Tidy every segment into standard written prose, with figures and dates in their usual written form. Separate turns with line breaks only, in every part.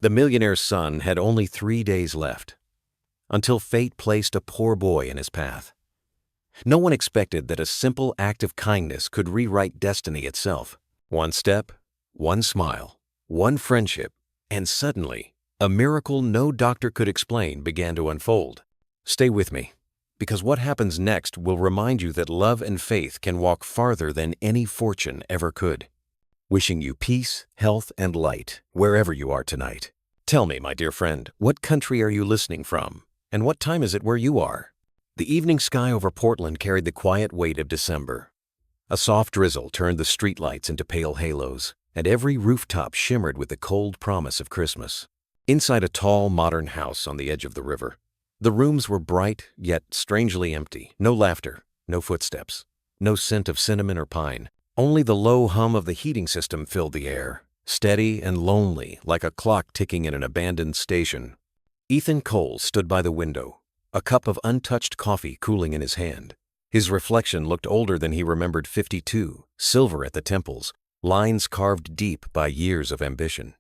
The millionaire's son had only 3 days left, until fate placed a poor boy in his path. No one expected that a simple act of kindness could rewrite destiny itself. One step, one smile, one friendship, and suddenly, a miracle no doctor could explain began to unfold. Stay with me, because what happens next will remind you that love and faith can walk farther than any fortune ever could. Wishing you peace, health, and light wherever you are tonight. Tell me, my dear friend, what country are you listening from, and what time is it where you are? The evening sky over Portland carried the quiet weight of December. A soft drizzle turned the streetlights into pale halos, and every rooftop shimmered with the cold promise of Christmas. Inside a tall, modern house on the edge of the river, the rooms were bright, yet strangely empty. No laughter, no footsteps, no scent of cinnamon or pine. Only the low hum of the heating system filled the air, steady and lonely like a clock ticking in an abandoned station. Ethan Cole stood by the window, a cup of untouched coffee cooling in his hand. His reflection looked older than he remembered. 52, silver at the temples, lines carved deep by years of ambition.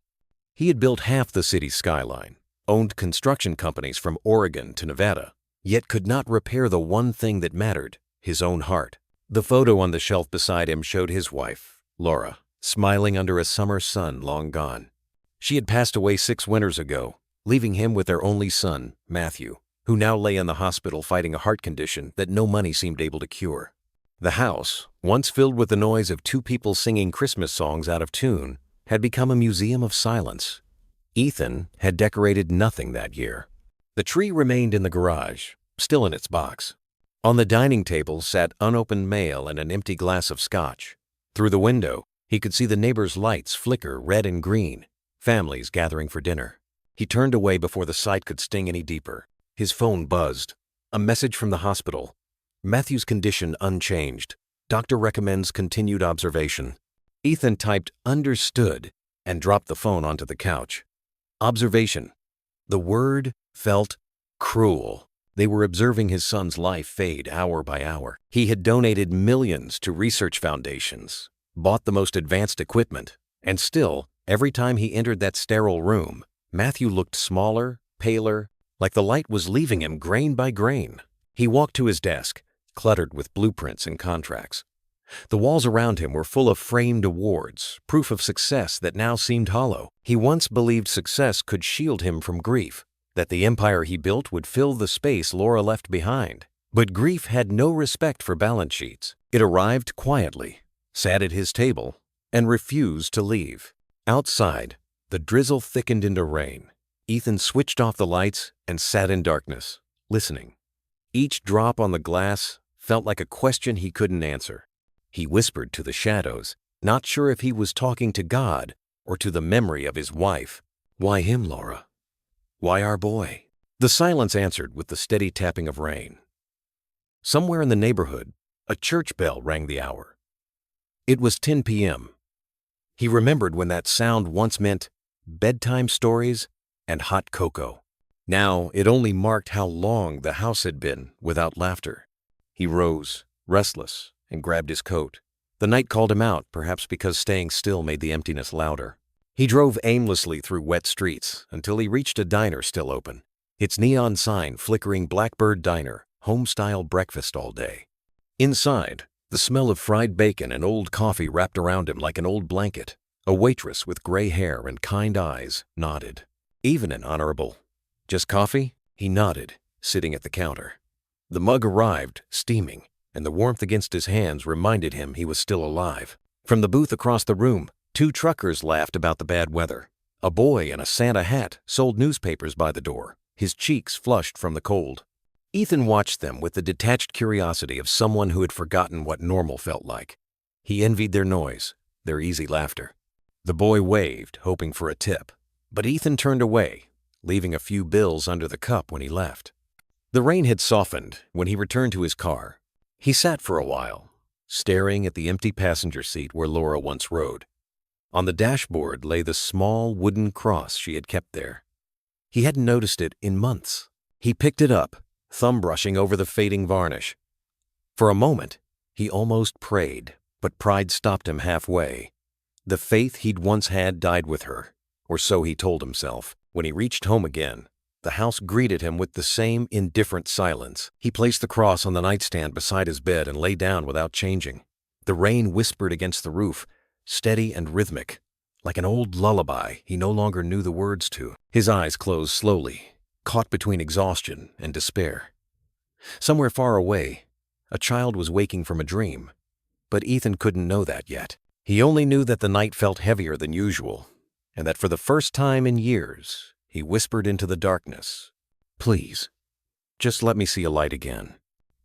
He had built half the city's skyline, owned construction companies from Oregon to Nevada, yet could not repair the one thing that mattered, his own heart. The photo on the shelf beside him showed his wife, Laura, smiling under a summer sun long gone. She had passed away 6 winters ago, leaving him with their only son, Matthew, who now lay in the hospital fighting a heart condition that no money seemed able to cure. The house, once filled with the noise of 2 people singing Christmas songs out of tune, had become a museum of silence. Ethan had decorated nothing that year. The tree remained in the garage, still in its box. On the dining table sat unopened mail and an empty glass of scotch. Through the window, he could see the neighbors' lights flicker red and green, families gathering for dinner. He turned away before the sight could sting any deeper. His phone buzzed. A message from the hospital. Matthew's condition unchanged. Doctor recommends continued observation. Ethan typed "understood" and dropped the phone onto the couch. Observation. The word felt cruel. They were observing his son's life fade hour by hour. He had donated millions to research foundations, bought the most advanced equipment, and still, every time he entered that sterile room, Matthew looked smaller, paler, like the light was leaving him grain by grain. He walked to his desk, cluttered with blueprints and contracts. The walls around him were full of framed awards, proof of success that now seemed hollow. He once believed success could shield him from grief, that the empire he built would fill the space Laura left behind. But grief had no respect for balance sheets. It arrived quietly, sat at his table, and refused to leave. Outside, the drizzle thickened into rain. Ethan switched off the lights and sat in darkness, listening. Each drop on the glass felt like a question he couldn't answer. He whispered to the shadows, not sure if he was talking to God or to the memory of his wife. Why him, Laura? Why our boy? The silence answered with the steady tapping of rain. Somewhere in the neighborhood, a church bell rang the hour. It was 10 p.m. He remembered when that sound once meant bedtime stories and hot cocoa. Now it only marked how long the house had been without laughter. He rose, restless, and grabbed his coat. The night called him out, perhaps because staying still made the emptiness louder. He drove aimlessly through wet streets until he reached a diner still open. Its neon sign flickering Blackbird Diner, home-style breakfast all day. Inside, the smell of fried bacon and old coffee wrapped around him like an old blanket. A waitress with gray hair and kind eyes nodded. Even an honorable, "Just coffee?" He nodded, sitting at the counter. The mug arrived, steaming, and the warmth against his hands reminded him he was still alive. From the booth across the room, 2 truckers laughed about the bad weather. A boy in a Santa hat sold newspapers by the door, his cheeks flushed from the cold. Ethan watched them with the detached curiosity of someone who had forgotten what normal felt like. He envied their noise, their easy laughter. The boy waved, hoping for a tip, but Ethan turned away, leaving a few bills under the cup when he left. The rain had softened when he returned to his car. He sat for a while, staring at the empty passenger seat where Laura once rode. On the dashboard lay the small wooden cross she had kept there. He hadn't noticed it in months. He picked it up, thumb brushing over the fading varnish. For a moment, he almost prayed, but pride stopped him halfway. The faith he'd once had died with her, or so he told himself. When he reached home again, the house greeted him with the same indifferent silence. He placed the cross on the nightstand beside his bed and lay down without changing. The rain whispered against the roof, steady and rhythmic, like an old lullaby he no longer knew the words to. His eyes closed slowly, caught between exhaustion and despair. Somewhere far away, a child was waking from a dream, but Ethan couldn't know that yet. He only knew that the night felt heavier than usual, and that for the first time in years, he whispered into the darkness, "Please, just let me see a light again."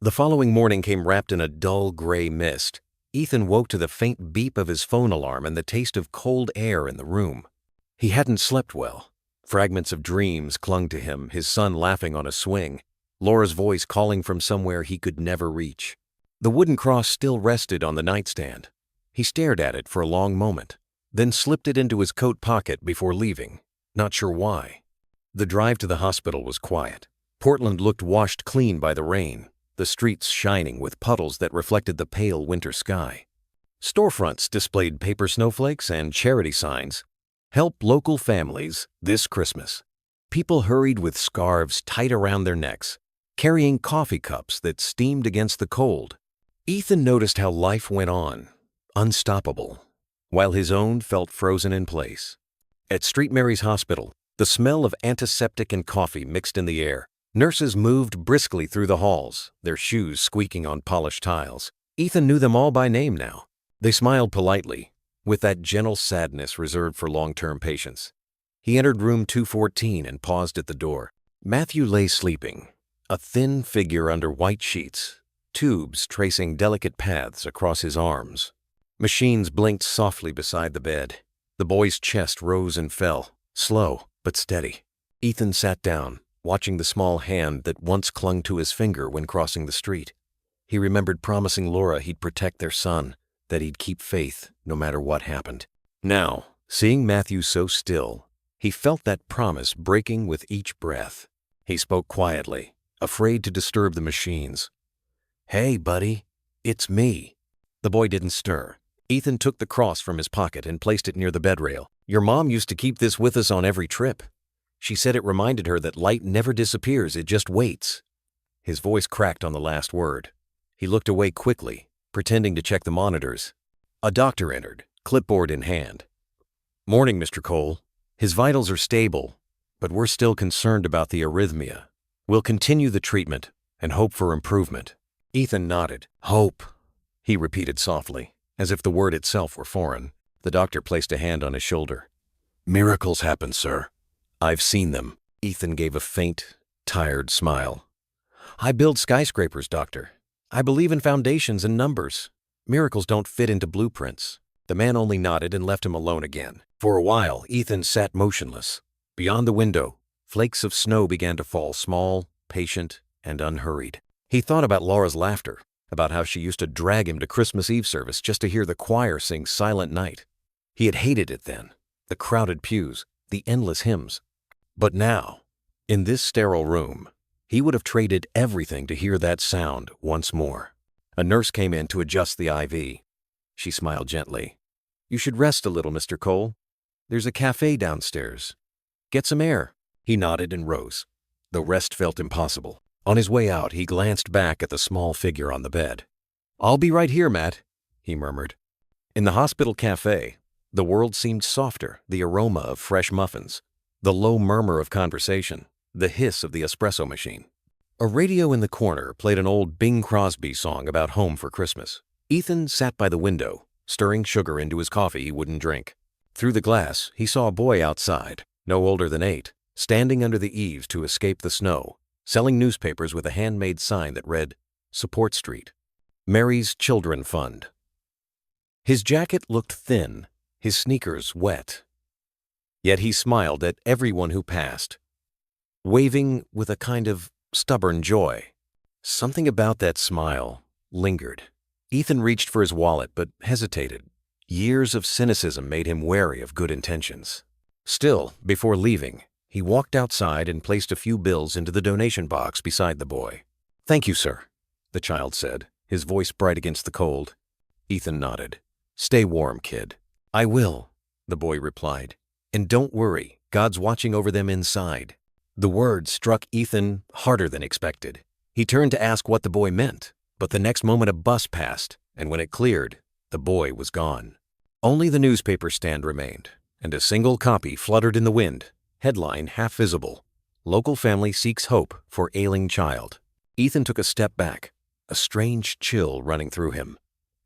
The following morning came wrapped in a dull gray mist. Ethan woke to the faint beep of his phone alarm and the taste of cold air in the room. He hadn't slept well. Fragments of dreams clung to him, his son laughing on a swing, Laura's voice calling from somewhere he could never reach. The wooden cross still rested on the nightstand. He stared at it for a long moment, then slipped it into his coat pocket before leaving, not sure why. The drive to the hospital was quiet. Portland looked washed clean by the rain, the streets shining with puddles that reflected the pale winter sky. Storefronts displayed paper snowflakes and charity signs. Help local families this Christmas. People hurried with scarves tight around their necks, carrying coffee cups that steamed against the cold. Ethan noticed how life went on, unstoppable, while his own felt frozen in place. At St. Mary's Hospital, the smell of antiseptic and coffee mixed in the air. Nurses moved briskly through the halls, their shoes squeaking on polished tiles. Ethan knew them all by name now. They smiled politely, with that gentle sadness reserved for long-term patients. He entered room 214 and paused at the door. Matthew lay sleeping, a thin figure under white sheets, tubes tracing delicate paths across his arms. Machines blinked softly beside the bed. The boy's chest rose and fell, slow but steady. Ethan sat down, watching the small hand that once clung to his finger when crossing the street. He remembered promising Laura he'd protect their son, that he'd keep faith no matter what happened. Now, seeing Matthew so still, he felt that promise breaking with each breath. He spoke quietly, afraid to disturb the machines. "Hey, buddy, it's me." The boy didn't stir. Ethan took the cross from his pocket and placed it near the bed rail. "Your mom used to keep this with us on every trip. She said it reminded her that light never disappears, it just waits." His voice cracked on the last word. He looked away quickly, pretending to check the monitors. A doctor entered, clipboard in hand. "Morning, Mr. Cole. His vitals are stable, but we're still concerned about the arrhythmia. We'll continue the treatment and hope for improvement." Ethan nodded. "Hope," he repeated softly, as if the word itself were foreign. The doctor placed a hand on his shoulder. "Miracles happen, sir. I've seen them." Ethan gave a faint, tired smile. "I build skyscrapers, doctor. I believe in foundations and numbers. Miracles don't fit into blueprints." The man only nodded and left him alone again. For a while, Ethan sat motionless. Beyond the window, flakes of snow began to fall, small, patient, and unhurried. He thought about Laura's laughter, about how she used to drag him to Christmas Eve service just to hear the choir sing Silent Night. He had hated it then, the crowded pews, the endless hymns. But now, in this sterile room, he would have traded everything to hear that sound once more. A nurse came in to adjust the IV. She smiled gently. "You should rest a little, Mr. Cole. There's a cafe downstairs. Get some air." He nodded and rose, though rest felt impossible. On his way out, he glanced back at the small figure on the bed. "I'll be right here, Matt," he murmured. In the hospital cafe, the world seemed softer, the aroma of fresh muffins, the low murmur of conversation, the hiss of the espresso machine. A radio in the corner played an old Bing Crosby song about home for Christmas. Ethan sat by the window, stirring sugar into his coffee he wouldn't drink. Through the glass, he saw a boy outside, no older than 8, standing under the eaves to escape the snow, selling newspapers with a handmade sign that read, "Support Street, Mary's Children Fund." His jacket looked thin, his sneakers wet. Yet he smiled at everyone who passed, waving with a kind of stubborn joy. Something about that smile lingered. Ethan reached for his wallet but hesitated. Years of cynicism made him wary of good intentions. Still, before leaving, he walked outside and placed a few bills into the donation box beside the boy. "Thank you, sir," the child said, his voice bright against the cold. Ethan nodded. "Stay warm, kid." "I will," the boy replied. And don't worry, God's watching over them inside. The words struck Ethan harder than expected. He turned to ask what the boy meant, but the next moment a bus passed, and when it cleared, the boy was gone. Only the newspaper stand remained, and a single copy fluttered in the wind, headline half visible: "Local family seeks hope for ailing child." Ethan took a step back, a strange chill running through him.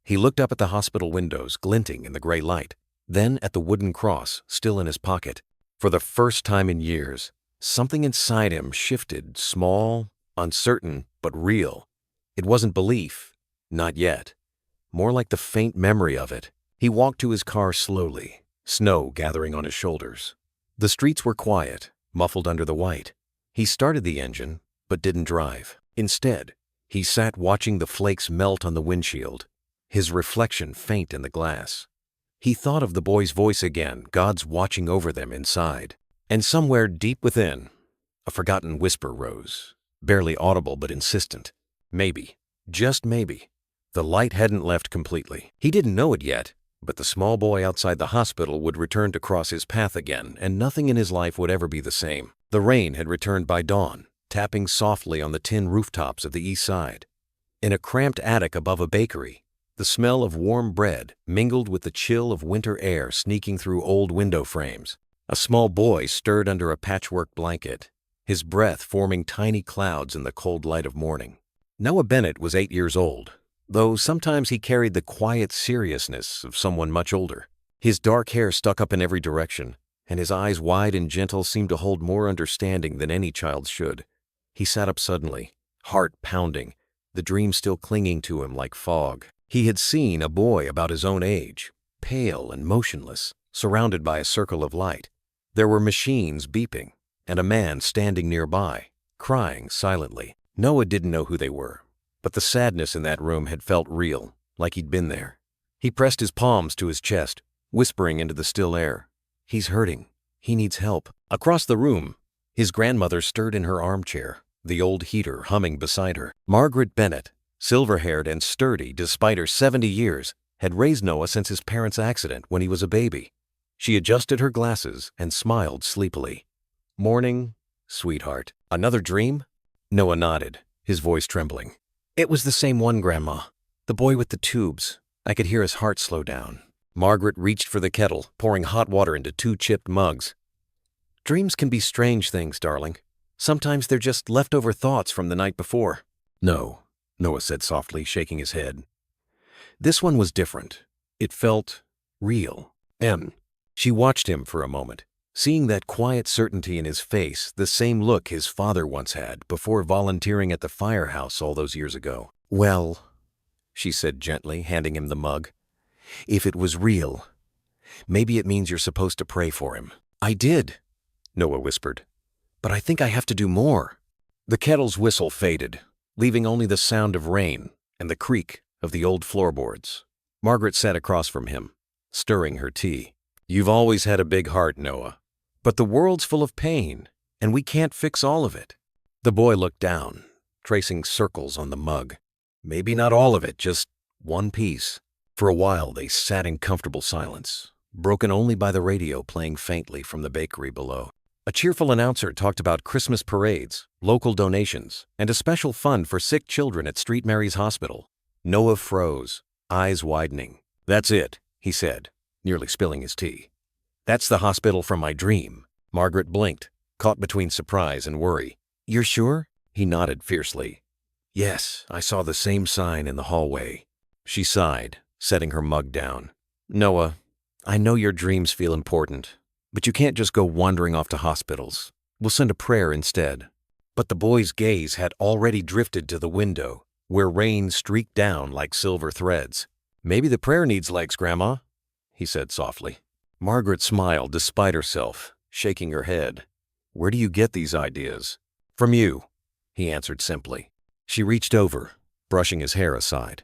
He looked up at the hospital windows glinting in the gray light, then at the wooden cross still in his pocket. For the first time in years, something inside him shifted, small, uncertain, but real. It wasn't belief, not yet. More like the faint memory of it. He walked to his car slowly, snow gathering on his shoulders. The streets were quiet, muffled under the white. He started the engine, but didn't drive. Instead, he sat watching the flakes melt on the windshield, his reflection faint in the glass. He thought of the boy's voice again, God's watching over them inside. And somewhere deep within, a forgotten whisper rose, barely audible but insistent. Maybe, just maybe, the light hadn't left completely. He didn't know it yet, but the small boy outside the hospital would return to cross his path again, and nothing in his life would ever be the same. The rain had returned by dawn, tapping softly on the tin rooftops of the east side. In a cramped attic above a bakery, the smell of warm bread mingled with the chill of winter air sneaking through old window frames. A small boy stirred under a patchwork blanket, his breath forming tiny clouds in the cold light of morning. Noah Bennett was 8 years old, though sometimes he carried the quiet seriousness of someone much older. His dark hair stuck up in every direction, and his eyes wide and gentle seemed to hold more understanding than any child should. He sat up suddenly, heart pounding, the dream still clinging to him like fog. He had seen a boy about his own age, pale and motionless, surrounded by a circle of light. There were machines beeping, and a man standing nearby, crying silently. Noah didn't know who they were, but the sadness in that room had felt real, like he'd been there. He pressed his palms to his chest, whispering into the still air, "He's hurting. He needs help." Across the room, his grandmother stirred in her armchair, the old heater humming beside her. Margaret Bennett, silver-haired and sturdy despite her 70 years, had raised Noah since his parents' accident when he was a baby. She adjusted her glasses and smiled sleepily. "Morning, sweetheart. Another dream?" Noah nodded, his voice trembling. "It was the same one, Grandma. The boy with the tubes." I could hear his heart slow down. Margaret reached for the kettle, pouring hot water into 2 chipped mugs. "Dreams can be strange things, darling. Sometimes they're just leftover thoughts from the night before." "No," Noah said softly, shaking his head. This one was different. It felt real. She watched him for a moment, seeing that quiet certainty in his face, the same look his father once had before volunteering at the firehouse all those years ago. "Well," she said gently, handing him the mug, "if it was real, maybe it means you're supposed to pray for him." "I did," Noah whispered, "but I think I have to do more." The kettle's whistle faded, leaving only the sound of rain and the creak of the old floorboards. Margaret sat across from him, stirring her tea. "You've always had a big heart, Noah. But the world's full of pain, and we can't fix all of it." The boy looked down, tracing circles on the mug. "Maybe not all of it, just one piece." For a while they sat in comfortable silence, broken only by the radio playing faintly from the bakery below. A cheerful announcer talked about Christmas parades, local donations, and a special fund for sick children at St. Mary's Hospital. Noah froze, eyes widening. "That's it," he said, nearly spilling his tea. "That's the hospital from my dream." Margaret blinked, caught between surprise and worry. "You're sure?" He nodded fiercely. "Yes, I saw the same sign in the hallway." She sighed, setting her mug down. "Noah, I know your dreams feel important, but you can't just go wandering off to hospitals. We'll send a prayer instead." But the boy's gaze had already drifted to the window, where rain streaked down like silver threads. "Maybe the prayer needs legs, Grandma," he said softly. Margaret smiled despite herself, shaking her head. "Where do you get these ideas?" "From you," he answered simply. She reached over, brushing his hair aside.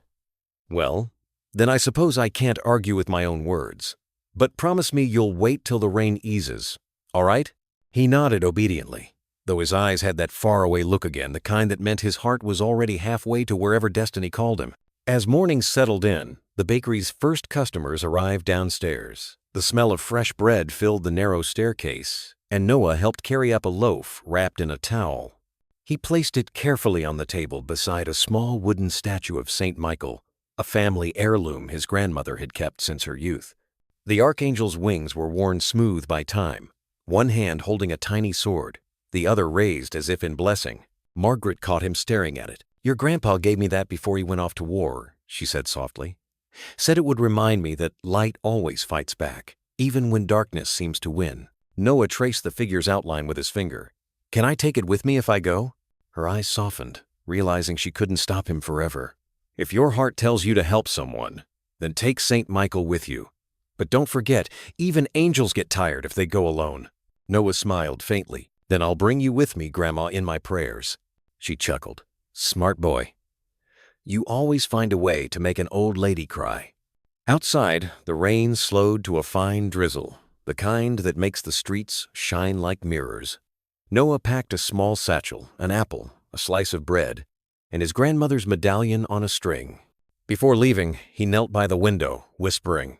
"Well, then I suppose I can't argue with my own words. But promise me you'll wait till the rain eases, all right?" He nodded obediently, though his eyes had that faraway look again, the kind that meant his heart was already halfway to wherever destiny called him. As morning settled in, the bakery's first customers arrived downstairs. The smell of fresh bread filled the narrow staircase, and Noah helped carry up a loaf wrapped in a towel. He placed it carefully on the table beside a small wooden statue of St. Michael, a family heirloom his grandmother had kept since her youth. The archangel's wings were worn smooth by time, one hand holding a tiny sword, the other raised as if in blessing. Margaret caught him staring at it. "Your grandpa gave me that before he went off to war," she said softly. "Said it would remind me that light always fights back, even when darkness seems to win." Noah traced the figure's outline with his finger. "Can I take it with me if I go?" Her eyes softened, realizing she couldn't stop him forever. "If your heart tells you to help someone, then take St. Michael with you. But don't forget, even angels get tired if they go alone." Noah smiled faintly. "Then I'll bring you with me, Grandma, in my prayers." She chuckled. "Smart boy. You always find a way to make an old lady cry." Outside, the rain slowed to a fine drizzle, the kind that makes the streets shine like mirrors. Noah packed a small satchel, an apple, a slice of bread, and his grandmother's medallion on a string. Before leaving, he knelt by the window, whispering,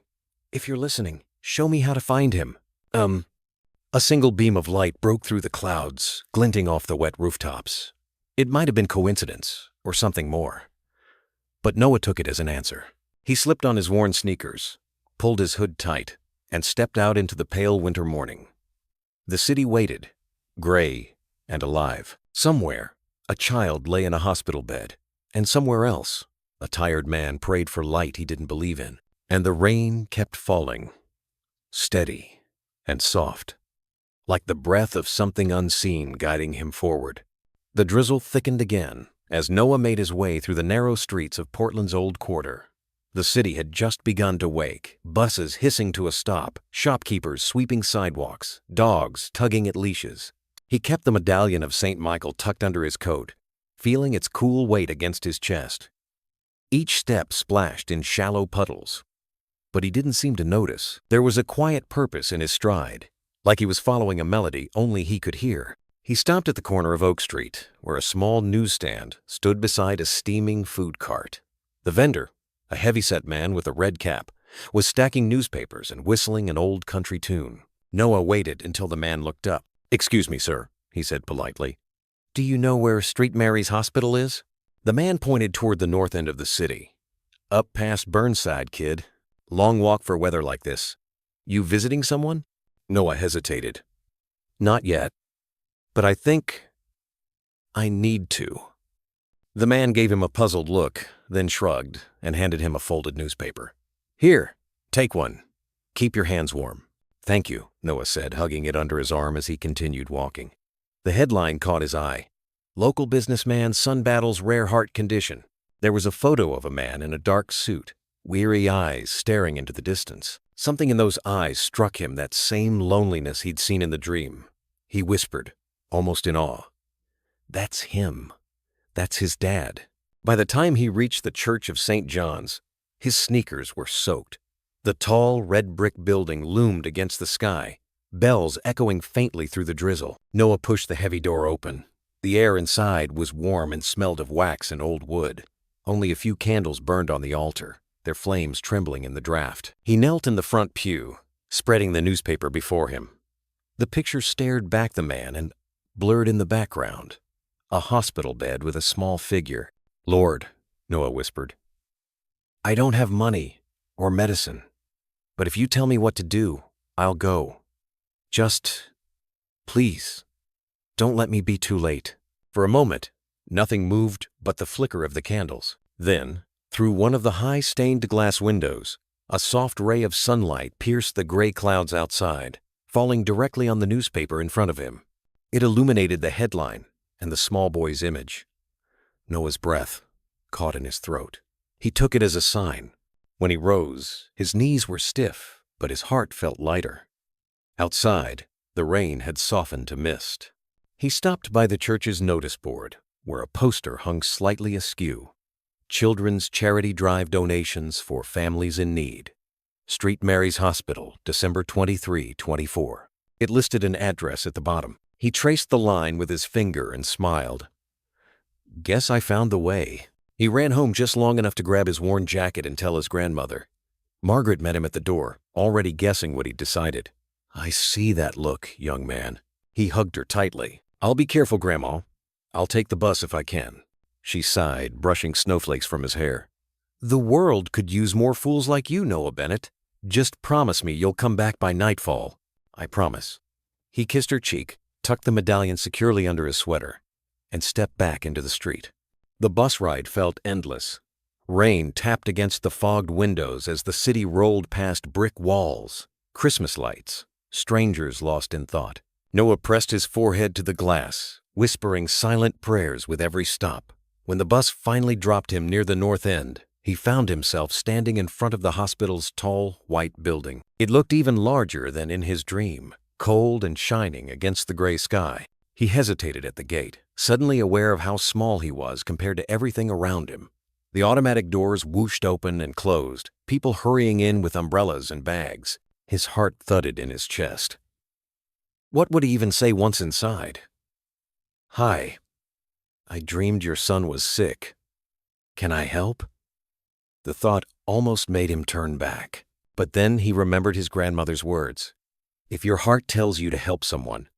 "If you're listening, show me how to find him." A single beam of light broke through the clouds, glinting off the wet rooftops. It might have been coincidence, or something more. But Noah took it as an answer. He slipped on his worn sneakers, pulled his hood tight, and stepped out into the pale winter morning. The city waited, gray and alive. Somewhere, a child lay in a hospital bed, and somewhere else, a tired man prayed for light he didn't believe in. And the rain kept falling, steady and soft, like the breath of something unseen guiding him forward. The drizzle thickened again as Noah made his way through the narrow streets of Portland's Old Quarter. The city had just begun to wake, buses hissing to a stop, shopkeepers sweeping sidewalks, dogs tugging at leashes. He kept the medallion of St. Michael tucked under his coat, feeling its cool weight against his chest. Each step splashed in shallow puddles, but he didn't seem to notice. There was a quiet purpose in his stride, like he was following a melody only he could hear. He stopped at the corner of Oak Street, where a small newsstand stood beside a steaming food cart. The vendor, a heavy-set man with a red cap, was stacking newspapers and whistling an old country tune. Noah waited until the man looked up. "Excuse me, sir," he said politely. "Do you know where St. Mary's Hospital is?" The man pointed toward the north end of the city. "Up past Burnside, kid. Long walk for weather like this. You visiting someone?" Noah hesitated. "Not yet, but I think I need to." The man gave him a puzzled look, then shrugged and handed him a folded newspaper. "Here, take one. Keep your hands warm." "Thank you," Noah said, hugging it under his arm as he continued walking. The headline caught his eye. "Local businessman sun battles rare heart condition." There was a photo of a man in a dark suit, weary eyes staring into the distance. Something in those eyes struck him, that same loneliness he'd seen in the dream. He whispered, almost in awe, "That's him. That's his dad." By the time he reached the Church of St. John's, his sneakers were soaked. The tall, red brick building loomed against the sky, bells echoing faintly through the drizzle. Noah pushed the heavy door open. The air inside was warm and smelled of wax and old wood. Only a few candles burned on the altar, their flames trembling in the draft. He knelt in the front pew, spreading the newspaper before him. The picture stared back the man and blurred in the background. A hospital bed with a small figure. "Lord," Noah whispered, "I don't have money or medicine, but if you tell me what to do, I'll go. Just, please, don't let me be too late." For a moment, nothing moved but the flicker of the candles. Then, through one of the high stained glass windows, a soft ray of sunlight pierced the gray clouds outside, falling directly on the newspaper in front of him. It illuminated the headline and the small boy's image. Noah's breath caught in his throat. He took it as a sign. When he rose, his knees were stiff, but his heart felt lighter. Outside, the rain had softened to mist. He stopped by the church's notice board, where a poster hung slightly askew. Children's Charity Drive donations for families in need. St. Mary's Hospital, December 23, 24. It listed an address at the bottom. He traced the line with his finger and smiled. "Guess I found the way." He ran home just long enough to grab his worn jacket and tell his grandmother, Margaret met him at the door, already guessing what he'd decided. "I see that look, young man." He hugged her tightly. "I'll be careful, Grandma. I'll take the bus if I can." She sighed, brushing snowflakes from his hair. "The world could use more fools like you, Noah Bennett. Just promise me you'll come back by nightfall." "I promise." He kissed her cheek, tucked the medallion securely under his sweater, and stepped back into the street. The bus ride felt endless. Rain tapped against the fogged windows as the city rolled past brick walls, Christmas lights, strangers lost in thought. Noah pressed his forehead to the glass, whispering silent prayers with every stop. When the bus finally dropped him near the north end, he found himself standing in front of the hospital's tall, white building. It looked even larger than in his dream, cold and shining against the gray sky. He hesitated at the gate, suddenly aware of how small he was compared to everything around him. The automatic doors whooshed open and closed, people hurrying in with umbrellas and bags. His heart thudded in his chest. What would he even say once inside? "Hi. I dreamed your son was sick. Can I help?" The thought almost made him turn back. But then he remembered his grandmother's words. If your heart tells you to help someone,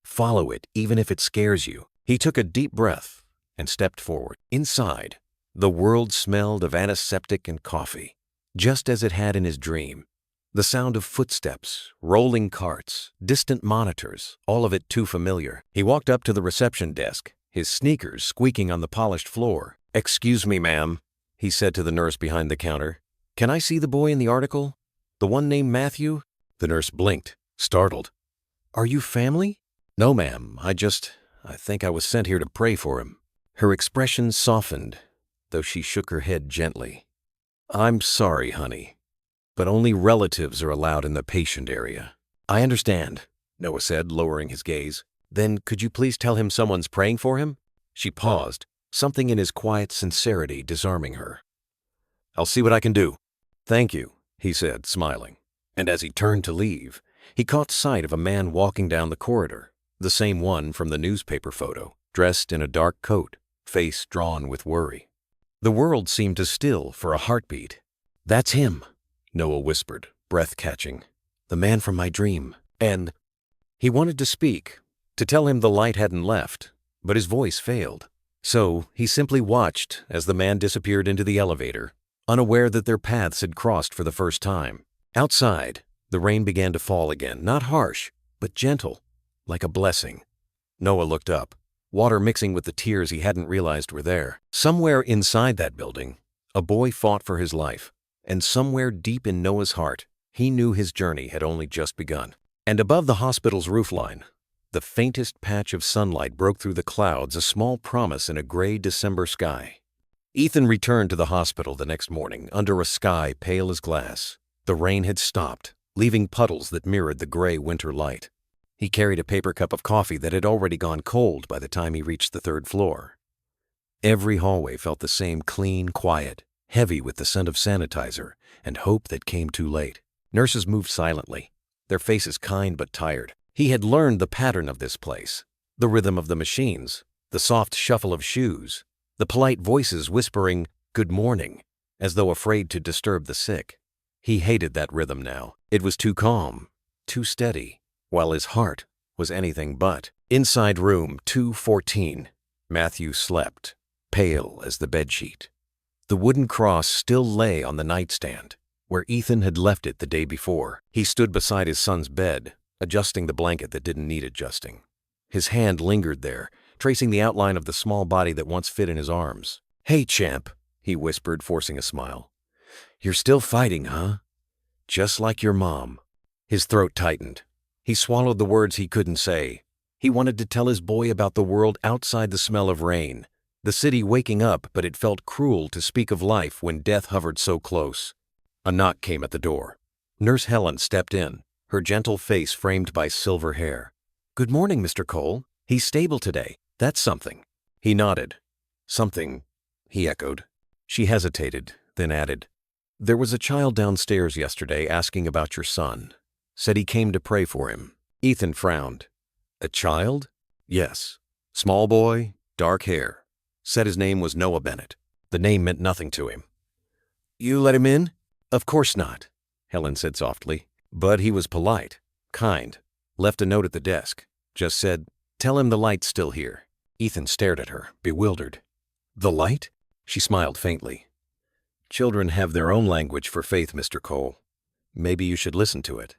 follow it even if it scares you. He took a deep breath and stepped forward. Inside, the world smelled of antiseptic and coffee, just as it had in his dream. The sound of footsteps, rolling carts, distant monitors, all of it too familiar. He walked up to the reception desk, his sneakers squeaking on the polished floor. "Excuse me, ma'am," he said to the nurse behind the counter. "Can I see the boy in the article? The one named Matthew?" The nurse blinked, startled. "Are you family?" "No, ma'am. I think I was sent here to pray for him." Her expression softened, though she shook her head gently. "I'm sorry, honey, but only relatives are allowed in the patient area." "I understand," Noah said, lowering his gaze. "Then could you please tell him someone's praying for him?" She paused, something in his quiet sincerity disarming her. "I'll see what I can do." "Thank you," he said, smiling. And as he turned to leave, he caught sight of a man walking down the corridor, the same one from the newspaper photo, dressed in a dark coat, face drawn with worry. The world seemed to still for a heartbeat. "That's him," Noah whispered, breath catching. "The man from my dream." And he wanted to speak, to tell him the light hadn't left, but his voice failed. So he simply watched as the man disappeared into the elevator, unaware that their paths had crossed for the first time. Outside, the rain began to fall again, not harsh, but gentle, like a blessing. Noah looked up, water mixing with the tears he hadn't realized were there. Somewhere inside that building, a boy fought for his life, and somewhere deep in Noah's heart, he knew his journey had only just begun. And above the hospital's roofline, the faintest patch of sunlight broke through the clouds, a small promise in a gray December sky. Ethan returned to the hospital the next morning under a sky pale as glass. The rain had stopped, leaving puddles that mirrored the gray winter light. He carried a paper cup of coffee that had already gone cold by the time he reached the third floor. Every hallway felt the same clean quiet, heavy with the scent of sanitizer and hope that came too late. Nurses moved silently, their faces kind but tired. He had learned the pattern of this place, the rhythm of the machines, the soft shuffle of shoes, the polite voices whispering, "Good morning," as though afraid to disturb the sick. He hated that rhythm now. It was too calm, too steady, while his heart was anything but. Inside room 214, Matthew slept, pale as the bedsheet. The wooden cross still lay on the nightstand, where Ethan had left it the day before. He stood beside his son's bed, adjusting the blanket that didn't need adjusting. His hand lingered there, tracing the outline of the small body that once fit in his arms. "Hey, champ," he whispered, forcing a smile. "You're still fighting, huh? Just like your mom." His throat tightened. He swallowed the words he couldn't say. He wanted to tell his boy about the world outside the smell of rain, the city waking up, but it felt cruel to speak of life when death hovered so close. A knock came at the door. Nurse Helen stepped in, her gentle face framed by silver hair. "Good morning, Mr. Cole. He's stable today. That's something." He nodded. "Something," he echoed. She hesitated, then added, "There was a child downstairs yesterday asking about your son. Said he came to pray for him." Ethan frowned. "A child?" "Yes. Small boy, dark hair. Said his name was Noah Bennett." The name meant nothing to him. "You let him in?" Of course not, Helen said softly. But he was polite, kind, left a note at the desk, just said, "Tell him the light's still here." Ethan stared at her, bewildered. The light? She smiled faintly. Children have their own language for faith, Mr. Cole. Maybe you should listen to it.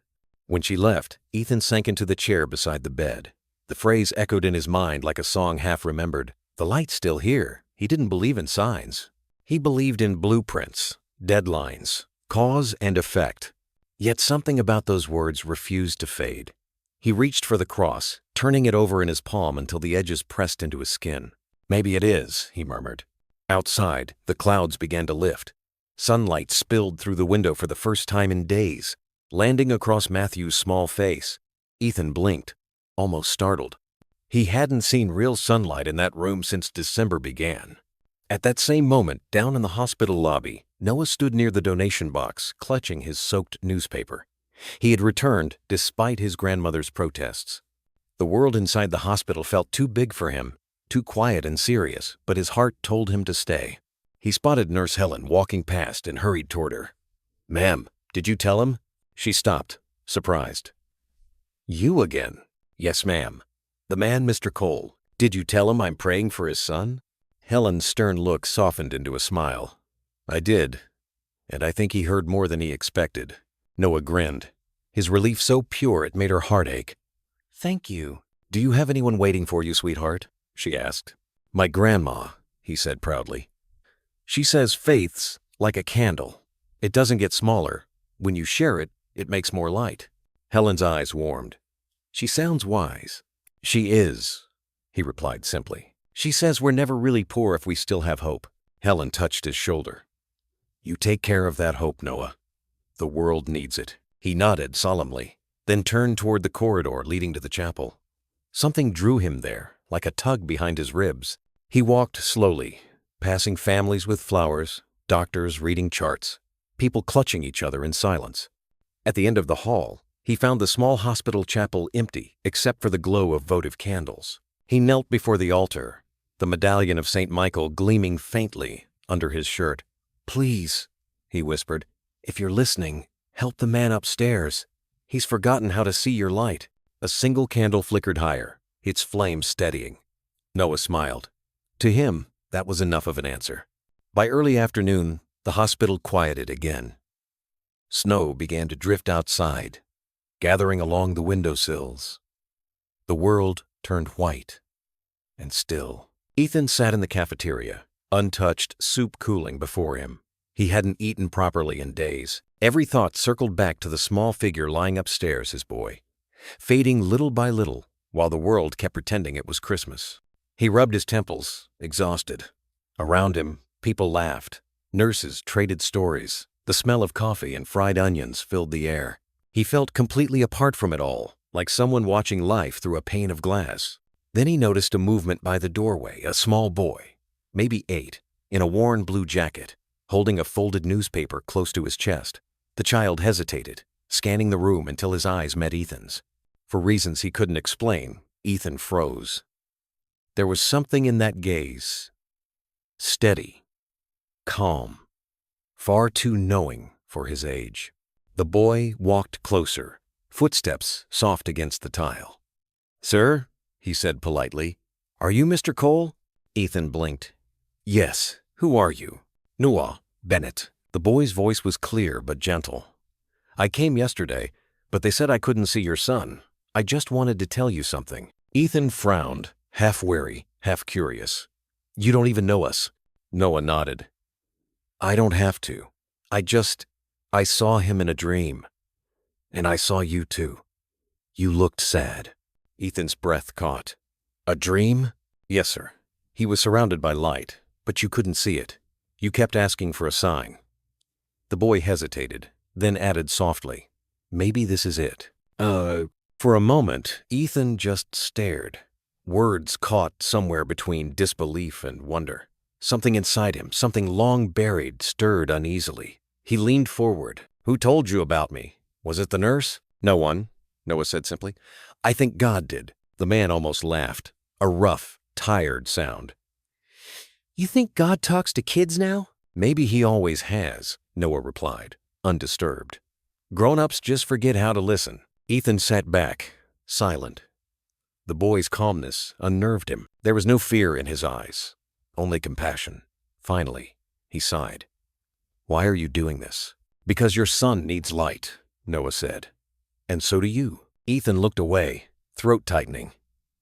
When she left, Ethan sank into the chair beside the bed. The phrase echoed in his mind like a song half remembered. The light's still here. He didn't believe in signs. He believed in blueprints, deadlines, cause and effect. Yet something about those words refused to fade. He reached for the cross, turning it over in his palm until the edges pressed into his skin. Maybe it is, he murmured. Outside, the clouds began to lift. Sunlight spilled through the window for the first time in days, landing across Matthew's small face. Ethan blinked, almost startled. He hadn't seen real sunlight in that room since December began. At that same moment, down in the hospital lobby, Noah stood near the donation box, clutching his soaked newspaper. He had returned, despite his grandmother's protests. The world inside the hospital felt too big for him, too quiet and serious, but his heart told him to stay. He spotted Nurse Helen walking past and hurried toward her. "Ma'am, did you tell him?" She stopped, surprised. "You again?" "Yes, ma'am. The man, Mr. Cole. Did you tell him I'm praying for his son?" Helen's stern look softened into a smile. "I did, and I think he heard more than he expected." Noah grinned, his relief so pure it made her heart ache. "Thank you. Do you have anyone waiting for you, sweetheart?" she asked. "My grandma," he said proudly. "She says faith's like a candle. It doesn't get smaller. When you share it, it makes more light." Helen's eyes warmed. "She sounds wise." "She is," he replied simply. "She says we're never really poor if we still have hope." Helen touched his shoulder. "You take care of that hope, Noah. The world needs it." He nodded solemnly, then turned toward the corridor leading to the chapel. Something drew him there, like a tug behind his ribs. He walked slowly, passing families with flowers, doctors reading charts, people clutching each other in silence. At the end of the hall, he found the small hospital chapel empty except for the glow of votive candles. He knelt before the altar, the medallion of St. Michael gleaming faintly under his shirt. "Please," he whispered, "if you're listening, help the man upstairs. He's forgotten how to see your light." A single candle flickered higher, its flame steadying. Noah smiled. To him, that was enough of an answer. By early afternoon, the hospital quieted again. Snow began to drift outside, gathering along the windowsills. The world turned white and still. Ethan sat in the cafeteria, untouched soup cooling before him. He hadn't eaten properly in days. Every thought circled back to the small figure lying upstairs, his boy, fading little by little while the world kept pretending it was Christmas. He rubbed his temples, exhausted. Around him, people laughed. Nurses traded stories. The smell of coffee and fried onions filled the air. He felt completely apart from it all, like someone watching life through a pane of glass. Then he noticed a movement by the doorway, a small boy, maybe 8, in a worn blue jacket, holding a folded newspaper close to his chest. The child hesitated, scanning the room until his eyes met Ethan's. For reasons he couldn't explain, Ethan froze. There was something in that gaze. Steady, calm, far too knowing for his age. The boy walked closer, footsteps soft against the tile. "Sir," he said politely, "are you Mr. Cole?" Ethan blinked. "Yes. Who are you?" "Noah Bennett." The boy's voice was clear but gentle. "I came yesterday, but they said I couldn't see your son. I just wanted to tell you something." Ethan frowned, half weary, half curious. "You don't even know us." Noah nodded. "I don't have to. I saw him in a dream. And I saw you too. You looked sad." Ethan's breath caught. "A dream?" "Yes, sir. He was surrounded by light, but you couldn't see it. You kept asking for a sign." The boy hesitated, then added softly, "Maybe this is it." For a moment, Ethan just stared. Words caught somewhere between disbelief and wonder. Something inside him, something long buried, stirred uneasily. He leaned forward. "Who told you about me? Was it the nurse?" "No one," Noah said simply. "I think God did." The man almost laughed, a rough, tired sound. "You think God talks to kids now?" "Maybe he always has," Noah replied. undisturbed. Grown-ups just forget how to listen. Ethan sat back, silent. The boy's calmness unnerved him. There was no fear in his eyes, only compassion. Finally, he sighed. "Why are you doing this?" "Because your son needs light," Noah said. "And so do you." Ethan looked away, throat tightening.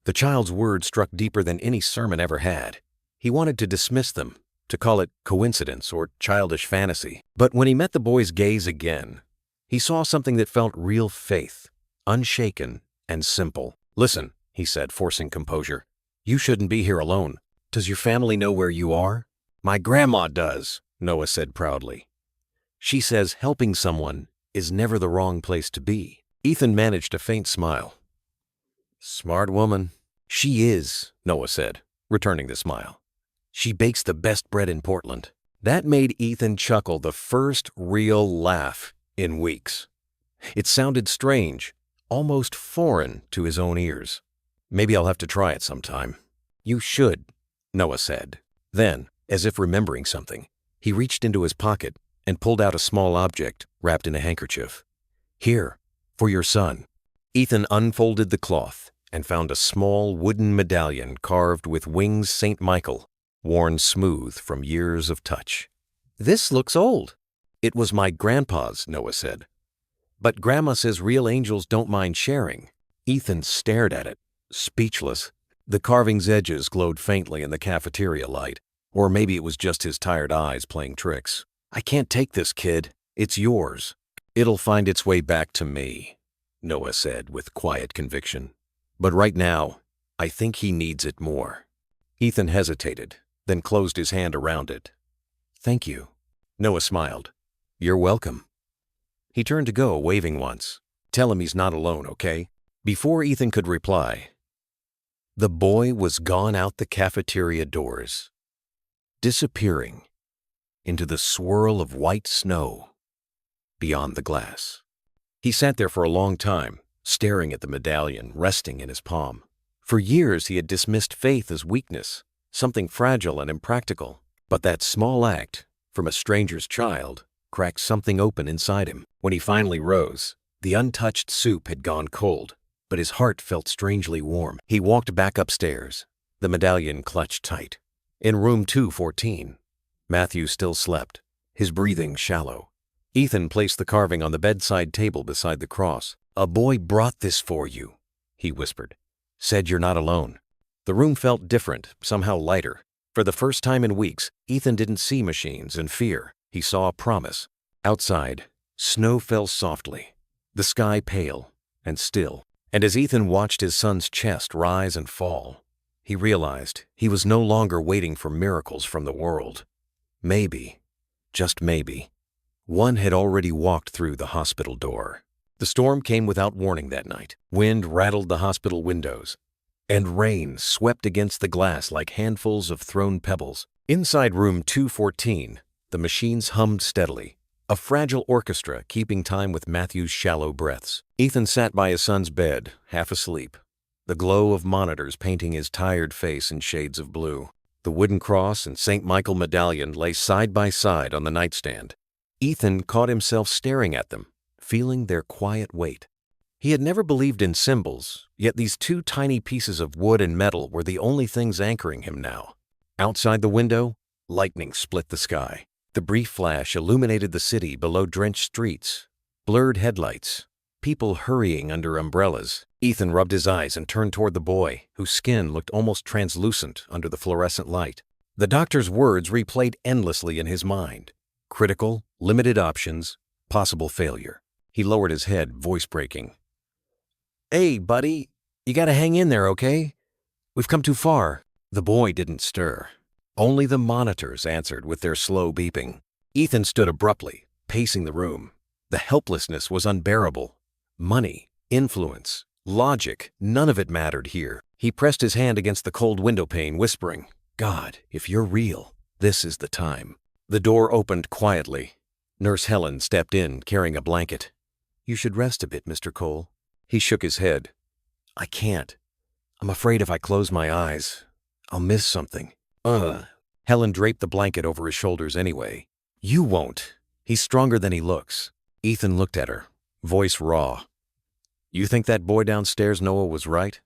The child's words struck deeper than any sermon ever had. He wanted to dismiss them, to call it coincidence or childish fantasy. But when he met the boy's gaze again, he saw something that felt real faith, unshaken and simple. "Listen," he said, forcing composure. "You shouldn't be here alone. Does your family know where you are?" "My grandma does," Noah said proudly. "She says helping someone is never the wrong place to be." Ethan managed a faint smile. "Smart woman." "She is," Noah said, returning the smile. "She bakes the best bread in Portland." That made Ethan chuckle, the first real laugh in weeks. It sounded strange, almost foreign to his own ears. "Maybe I'll have to try it sometime." "You should," Noah said. Then, as if remembering something, he reached into his pocket and pulled out a small object wrapped in a handkerchief. "Here, for your son." Ethan unfolded the cloth and found a small wooden medallion carved with wings St. Michael, worn smooth from years of touch. "This looks old." "It was my grandpa's," Noah said. "But Grandma says real angels don't mind sharing." Ethan stared at it, speechless. The carving's edges glowed faintly in the cafeteria light, or maybe it was just his tired eyes playing tricks. "I can't take this, kid. It's yours." "It'll find its way back to me," Noah said with quiet conviction. "But right now, I think he needs it more." Ethan hesitated, then closed his hand around it. "Thank you." Noah smiled. "You're welcome." He turned to go, waving once. "Tell him he's not alone, okay?" Before Ethan could reply, the boy was gone out the cafeteria doors, disappearing into the swirl of white snow beyond the glass. He sat there for a long time, staring at the medallion resting in his palm. For years he had dismissed faith as weakness, something fragile and impractical. But that small act, from a stranger's child, cracked something open inside him. When he finally rose, the untouched soup had gone cold, but his heart felt strangely warm. He walked back upstairs, the medallion clutched tight. In room 214, Matthew still slept, his breathing shallow. Ethan placed the carving on the bedside table beside the cross. "A boy brought this for you," he whispered. "Said you're not alone." The room felt different, somehow lighter. For the first time in weeks, Ethan didn't see machines and fear. He saw a promise. Outside, snow fell softly, the sky pale and still. And as Ethan watched his son's chest rise and fall, he realized he was no longer waiting for miracles from the world. Maybe, just maybe, one had already walked through the hospital door. The storm came without warning that night. Wind rattled the hospital windows, and rain swept against the glass like handfuls of thrown pebbles. Inside room 214, the machines hummed steadily, a fragile orchestra keeping time with Matthew's shallow breaths. Ethan sat by his son's bed, half asleep, the glow of monitors painting his tired face in shades of blue. The wooden cross and St. Michael medallion lay side by side on the nightstand. Ethan caught himself staring at them, feeling their quiet weight. He had never believed in symbols, yet these two tiny pieces of wood and metal were the only things anchoring him now. Outside the window, lightning split the sky. The brief flash illuminated the city below drenched streets, blurred headlights, people hurrying under umbrellas. Ethan rubbed his eyes and turned toward the boy, whose skin looked almost translucent under the fluorescent light. The doctor's words replayed endlessly in his mind. Critical, limited options, possible failure. He lowered his head, voice breaking. "Hey, buddy, you gotta hang in there, okay? We've come too far." The boy didn't stir. Only the monitors answered with their slow beeping. Ethan stood abruptly, pacing the room. The helplessness was unbearable. Money, influence, logic, none of it mattered here. He pressed his hand against the cold window pane, whispering, "God, if you're real, this is the time." The door opened quietly. Nurse Helen stepped in, carrying a blanket. "You should rest a bit, Mr. Cole." He shook his head. "I can't. I'm afraid if I close my eyes, I'll miss something." Helen draped the blanket over his shoulders anyway. "You won't. He's stronger than he looks. Ethan looked at her, voice raw. "You think that boy downstairs, Noah, was right?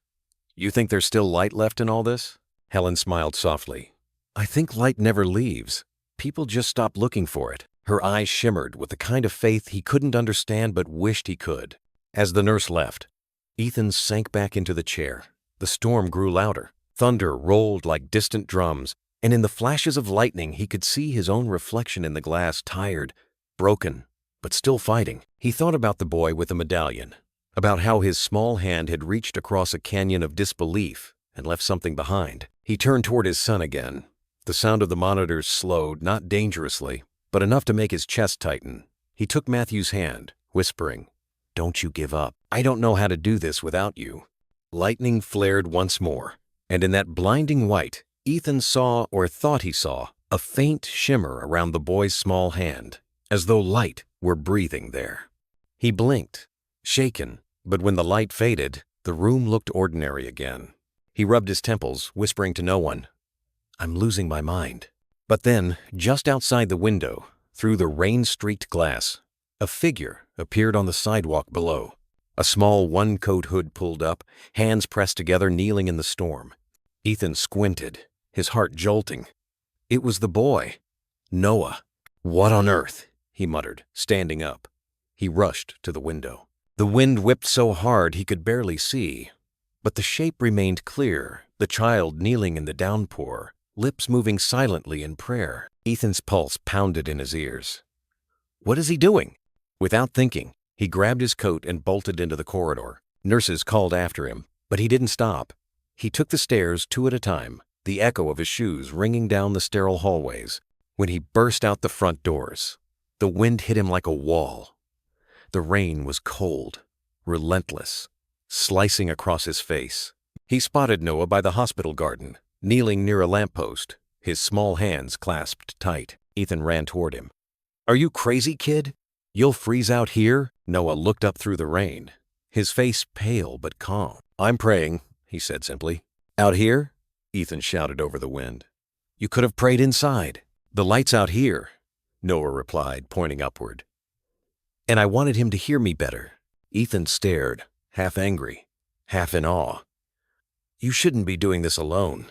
You think there's still light left in all this?" Helen smiled softly. "I think light never leaves. People just stop looking for it." Her eyes shimmered with the kind of faith he couldn't understand but wished he could. As the nurse left, Ethan sank back into the chair. The storm grew louder. Thunder rolled like distant drums, and in the flashes of lightning he could see his own reflection in the glass, tired, broken, but still fighting. He thought about the boy with the medallion, about how his small hand had reached across a canyon of disbelief and left something behind. He turned toward his son again. The sound of the monitors slowed, not dangerously, but enough to make his chest tighten. He took Matthew's hand, whispering, "Don't you give up. I don't know how to do this without you." Lightning flared once more, and in that blinding white, Ethan saw, or thought he saw, a faint shimmer around the boy's small hand, as though light were breathing there. He blinked, shaken, but when the light faded, the room looked ordinary again. He rubbed his temples, whispering to no one, "I'm losing my mind." But then, just outside the window, through the rain-streaked glass, a figure appeared on the sidewalk below. A small one-coat hood pulled up, hands pressed together, kneeling in the storm. Ethan squinted, his heart jolting. It was the boy, Noah. "What on earth?" he muttered, standing up. He rushed to the window. The wind whipped so hard he could barely see, but the shape remained clear, the child kneeling in the downpour, lips moving silently in prayer. Ethan's pulse pounded in his ears. What is he doing? Without thinking, he grabbed his coat and bolted into the corridor. Nurses called after him, but he didn't stop. He took the stairs 2 at a time, the echo of his shoes ringing down the sterile hallways. When he burst out the front doors, the wind hit him like a wall. The rain was cold, relentless, slicing across his face. He spotted Noah by the hospital garden, kneeling near a lamppost, his small hands clasped tight. Ethan ran toward him. "Are you crazy, kid? You'll freeze out here?" Noah looked up through the rain, his face pale but calm. "I'm praying," he said simply. "Out here?" Ethan shouted over the wind. "You could have prayed inside." "The light's out here," Noah replied, pointing upward. "And I wanted him to hear me better." Ethan stared, half angry, half in awe. "You shouldn't be doing this alone."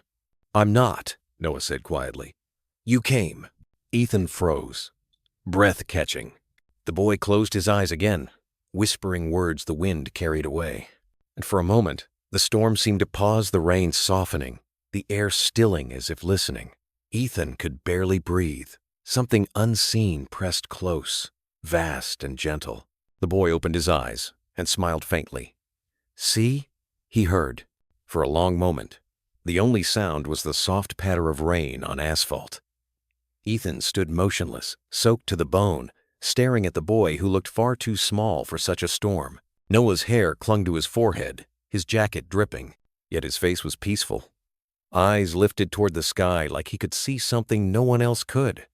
"I'm not," Noah said quietly. "You came." Ethan froze, breath catching. The boy closed his eyes again, whispering words the wind carried away. And for a moment, the storm seemed to pause, the rain softening, the air stilling as if listening. Ethan could barely breathe. Something unseen pressed close, vast and gentle. The boy opened his eyes and smiled faintly. "See?" he heard. For a long moment, the only sound was the soft patter of rain on asphalt. Ethan stood motionless, soaked to the bone, staring at the boy who looked far too small for such a storm. Noah's hair clung to his forehead, his jacket dripping, yet his face was peaceful. Eyes lifted toward the sky like he could see something no one else could.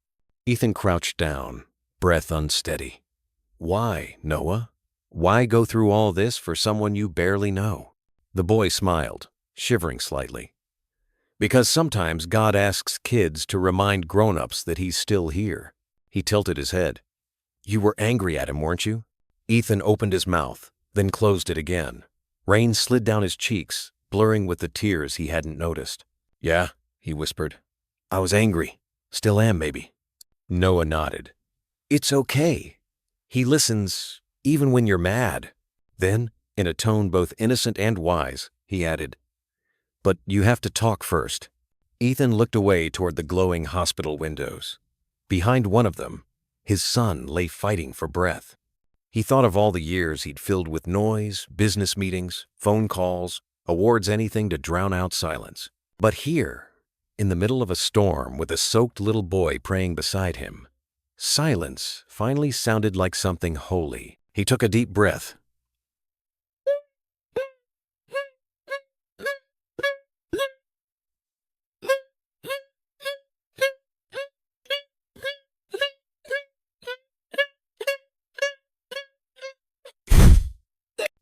Ethan crouched down, breath unsteady. "Why, Noah? Why go through all this for someone you barely know?" The boy smiled, shivering slightly. "Because sometimes God asks kids to remind grown-ups that he's still here." He tilted his head. "You were angry at him, weren't you?" Ethan opened his mouth, then closed it again. Rain slid down his cheeks, blurring with the tears he hadn't noticed. "Yeah," he whispered. "I was angry. Still am, maybe." Noah nodded. "It's okay. He listens, even when you're mad." Then, in a tone both innocent and wise, he added, "But you have to talk first." Ethan looked away toward the glowing hospital windows. Behind one of them, his son lay fighting for breath. He thought of all the years he'd filled with noise, business meetings, phone calls, awards, anything to drown out silence. But here, in the middle of a storm with a soaked little boy praying beside him, silence finally sounded like something holy. He took a deep breath.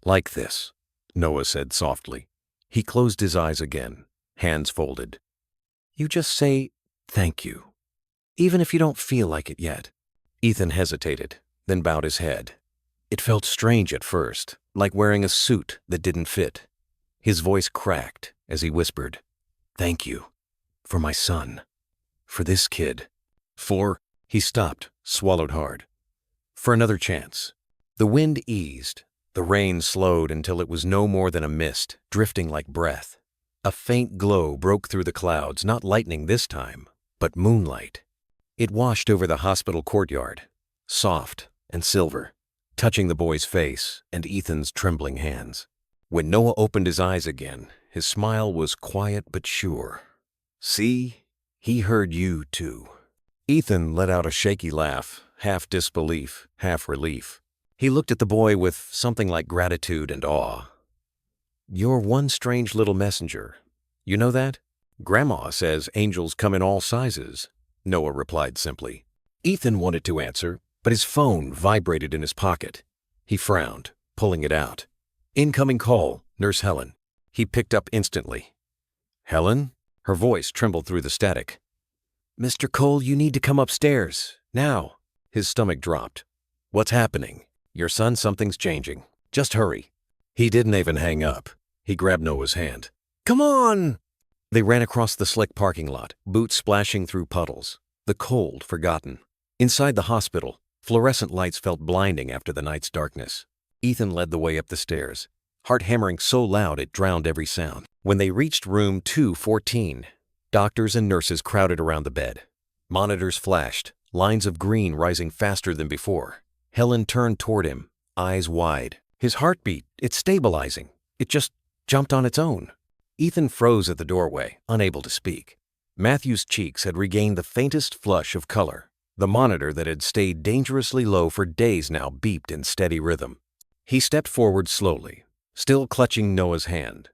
"Like this," Noah said softly. He closed his eyes again, hands folded. "You just say, 'Thank you,' even if you don't feel like it yet." Ethan hesitated, then bowed his head. It felt strange at first, like wearing a suit that didn't fit. His voice cracked as he whispered, "Thank you. For my son. For this kid. For—" He stopped, swallowed hard. "For another chance." The wind eased. The rain slowed until it was no more than a mist, drifting like breath. A faint glow broke through the clouds, not lightning this time, but moonlight. It washed over the hospital courtyard, soft and silver, touching the boy's face and Ethan's trembling hands. When Noah opened his eyes again, his smile was quiet but sure. "See? He heard you too." Ethan let out a shaky laugh, half disbelief, half relief. He looked at the boy with something like gratitude and awe. "You're one strange little messenger. You know that? Grandma says angels come in all sizes," Noah replied simply. Ethan wanted to answer, but his phone vibrated in his pocket. He frowned, pulling it out. "Incoming call, Nurse Helen." He picked up instantly. "Helen?" Her voice trembled through the static. "Mr. Cole, you need to come upstairs. Now." His stomach dropped. "What's happening?" "Your son, something's changing. Just hurry." He didn't even hang up. He grabbed Noah's hand. "Come on!" They ran across the slick parking lot, boots splashing through puddles. The cold forgotten. Inside the hospital, fluorescent lights felt blinding after the night's darkness. Ethan led the way up the stairs, heart hammering so loud it drowned every sound. When they reached room 214, doctors and nurses crowded around the bed. Monitors flashed, lines of green rising faster than before. Helen turned toward him, eyes wide. His heartbeat, it's stabilizing. It just jumped on its own. Ethan froze at the doorway, unable to speak. Matthew's cheeks had regained the faintest flush of color. The monitor that had stayed dangerously low for days now beeped in steady rhythm. He stepped forward slowly, still clutching Noah's hand.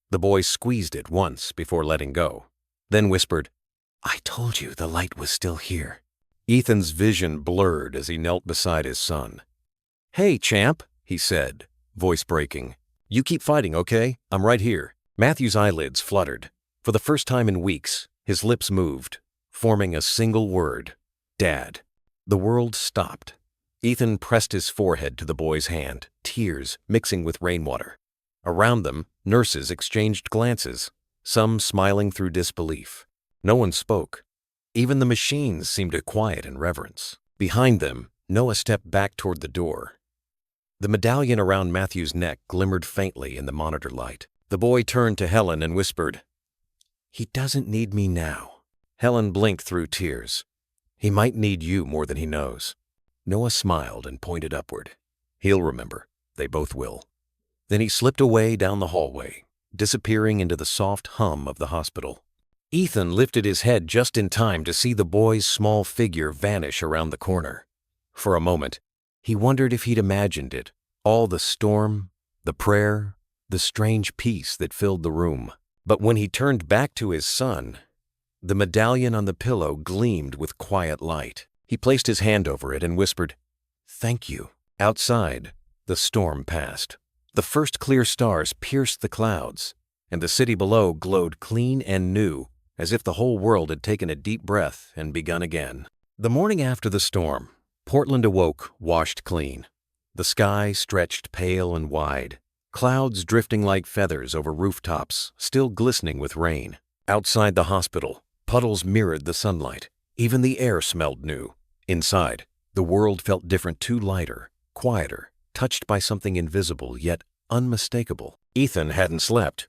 The boy squeezed it once before letting go, then whispered, "I told you the light was still here." Ethan's vision blurred as he knelt beside his son. "Hey, champ," he said, voice breaking. "You keep fighting, okay? I'm right here." Matthew's eyelids fluttered. For the first time in weeks, his lips moved, forming a single word. "Dad." The world stopped. Ethan pressed his forehead to the boy's hand, tears mixing with rainwater. Around them, nurses exchanged glances, some smiling through disbelief. No one spoke. Even the machines seemed to quiet in reverence. Behind them, Noah stepped back toward the door. The medallion around Matthew's neck glimmered faintly in the monitor light. The boy turned to Helen and whispered, "He doesn't need me now." Helen blinked through tears. "He might need you more than he knows." Noah smiled and pointed upward. "He'll remember. They both will." Then he slipped away down the hallway, disappearing into the soft hum of the hospital. Ethan lifted his head just in time to see the boy's small figure vanish around the corner. For a moment, he wondered if he'd imagined it, all the storm, the prayer, the strange peace that filled the room. But when he turned back to his son, the medallion on the pillow gleamed with quiet light. He placed his hand over it and whispered, "Thank you." Outside, the storm passed. The first clear stars pierced the clouds, and the city below glowed clean and new, as if the whole world had taken a deep breath and begun again. The morning after the storm, Portland awoke washed clean. The sky stretched pale and wide, clouds drifting like feathers over rooftops, still glistening with rain. Outside the hospital, puddles mirrored the sunlight. Even the air smelled new. Inside, the world felt different too, lighter, quieter, touched by something invisible yet unmistakable. Ethan hadn't slept.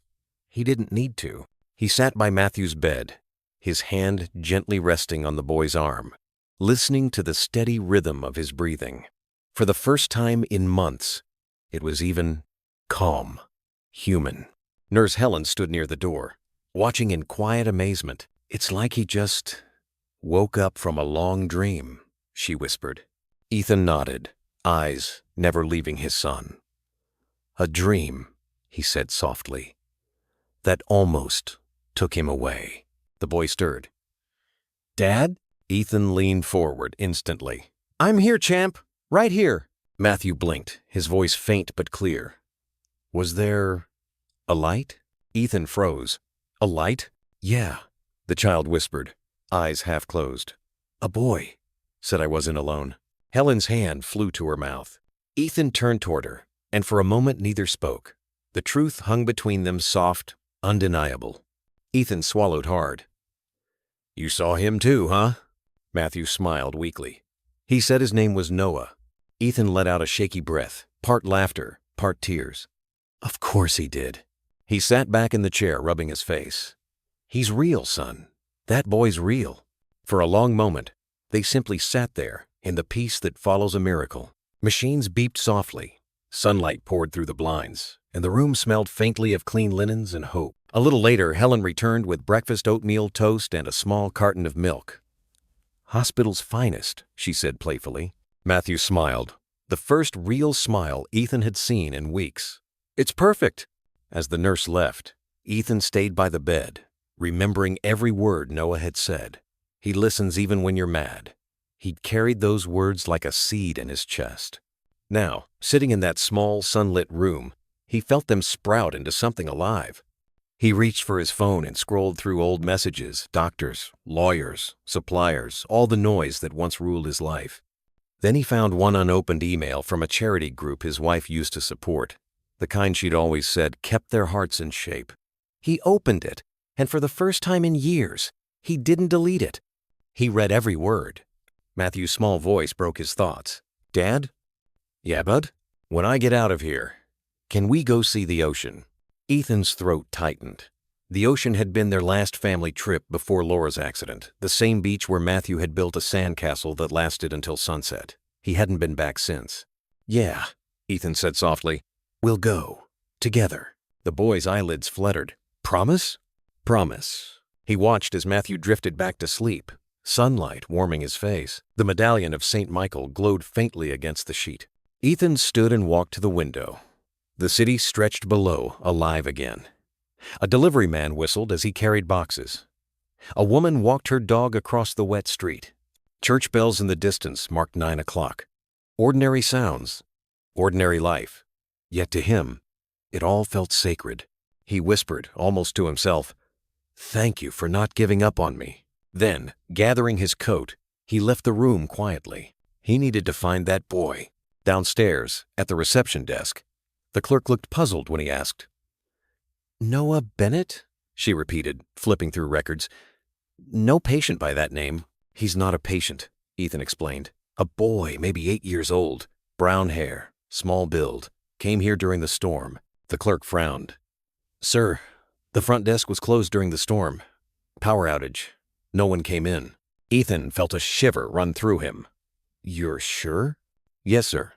He didn't need to. He sat by Matthew's bed, his hand gently resting on the boy's arm, listening to the steady rhythm of his breathing. For the first time in months, it was even calm, human. Nurse Helen stood near the door, watching in quiet amazement. "It's like he just woke up from a long dream," she whispered. Ethan nodded, eyes never leaving his son. "A dream," he said softly, "that almost took him away." The boy stirred. "Dad?" Ethan leaned forward instantly. "I'm here, champ. Right here." Matthew blinked, his voice faint but clear. "Was there a light?" Ethan froze. "A light?" "Yeah," the child whispered, eyes half closed. "A boy said I wasn't alone." Helen's hand flew to her mouth. Ethan turned toward her, and for a moment neither spoke. The truth hung between them, soft, undeniable. Ethan swallowed hard. "You saw him too, huh?" Matthew smiled weakly. "He said his name was Noah." Ethan let out a shaky breath, part laughter, part tears. "Of course he did." He sat back in the chair, rubbing his face. "He's real, son. That boy's real." For a long moment, they simply sat there in the peace that follows a miracle. Machines beeped softly. Sunlight poured through the blinds, and the room smelled faintly of clean linens and hope. A little later, Helen returned with breakfast oatmeal toast and a small carton of milk. "Hospital's finest," she said playfully. Matthew smiled, the first real smile Ethan had seen in weeks. "It's perfect." As the nurse left, Ethan stayed by the bed, remembering every word Noah had said. "He listens even when you're mad." He'd carried those words like a seed in his chest. Now, sitting in that small, sunlit room, he felt them sprout into something alive. He reached for his phone and scrolled through old messages, doctors, lawyers, suppliers, all the noise that once ruled his life. Then he found one unopened email from a charity group his wife used to support, the kind she'd always said kept their hearts in shape. He opened it, and for the first time in years, he didn't delete it. He read every word. Matthew's small voice broke his thoughts. "Dad?" "Yeah, bud? When I get out of here, can we go see the ocean?" Ethan's throat tightened. The ocean had been their last family trip before Laura's accident, the same beach where Matthew had built a sandcastle that lasted until sunset. He hadn't been back since. "Yeah," Ethan said softly. "We'll go. Together." The boy's eyelids fluttered. "Promise?" "Promise." He watched as Matthew drifted back to sleep, sunlight warming his face. The medallion of St. Michael glowed faintly against the sheet. Ethan stood and walked to the window. The city stretched below, alive again. A delivery man whistled as he carried boxes. A woman walked her dog across the wet street. Church bells in the distance marked 9 o'clock. Ordinary sounds, ordinary life. Yet to him, it all felt sacred. He whispered, almost to himself, "Thank you for not giving up on me." Then, gathering his coat, he left the room quietly. He needed to find that boy. Downstairs, at the reception desk, the clerk looked puzzled when he asked. "Noah Bennett?" she repeated, flipping through records. "No patient by that name." "He's not a patient," Ethan explained. "A boy, maybe 8 years old, brown hair, small build, came here during the storm." The clerk frowned. "Sir, the front desk was closed during the storm. Power outage. No one came in." Ethan felt a shiver run through him. "You're sure?" "Yes, sir.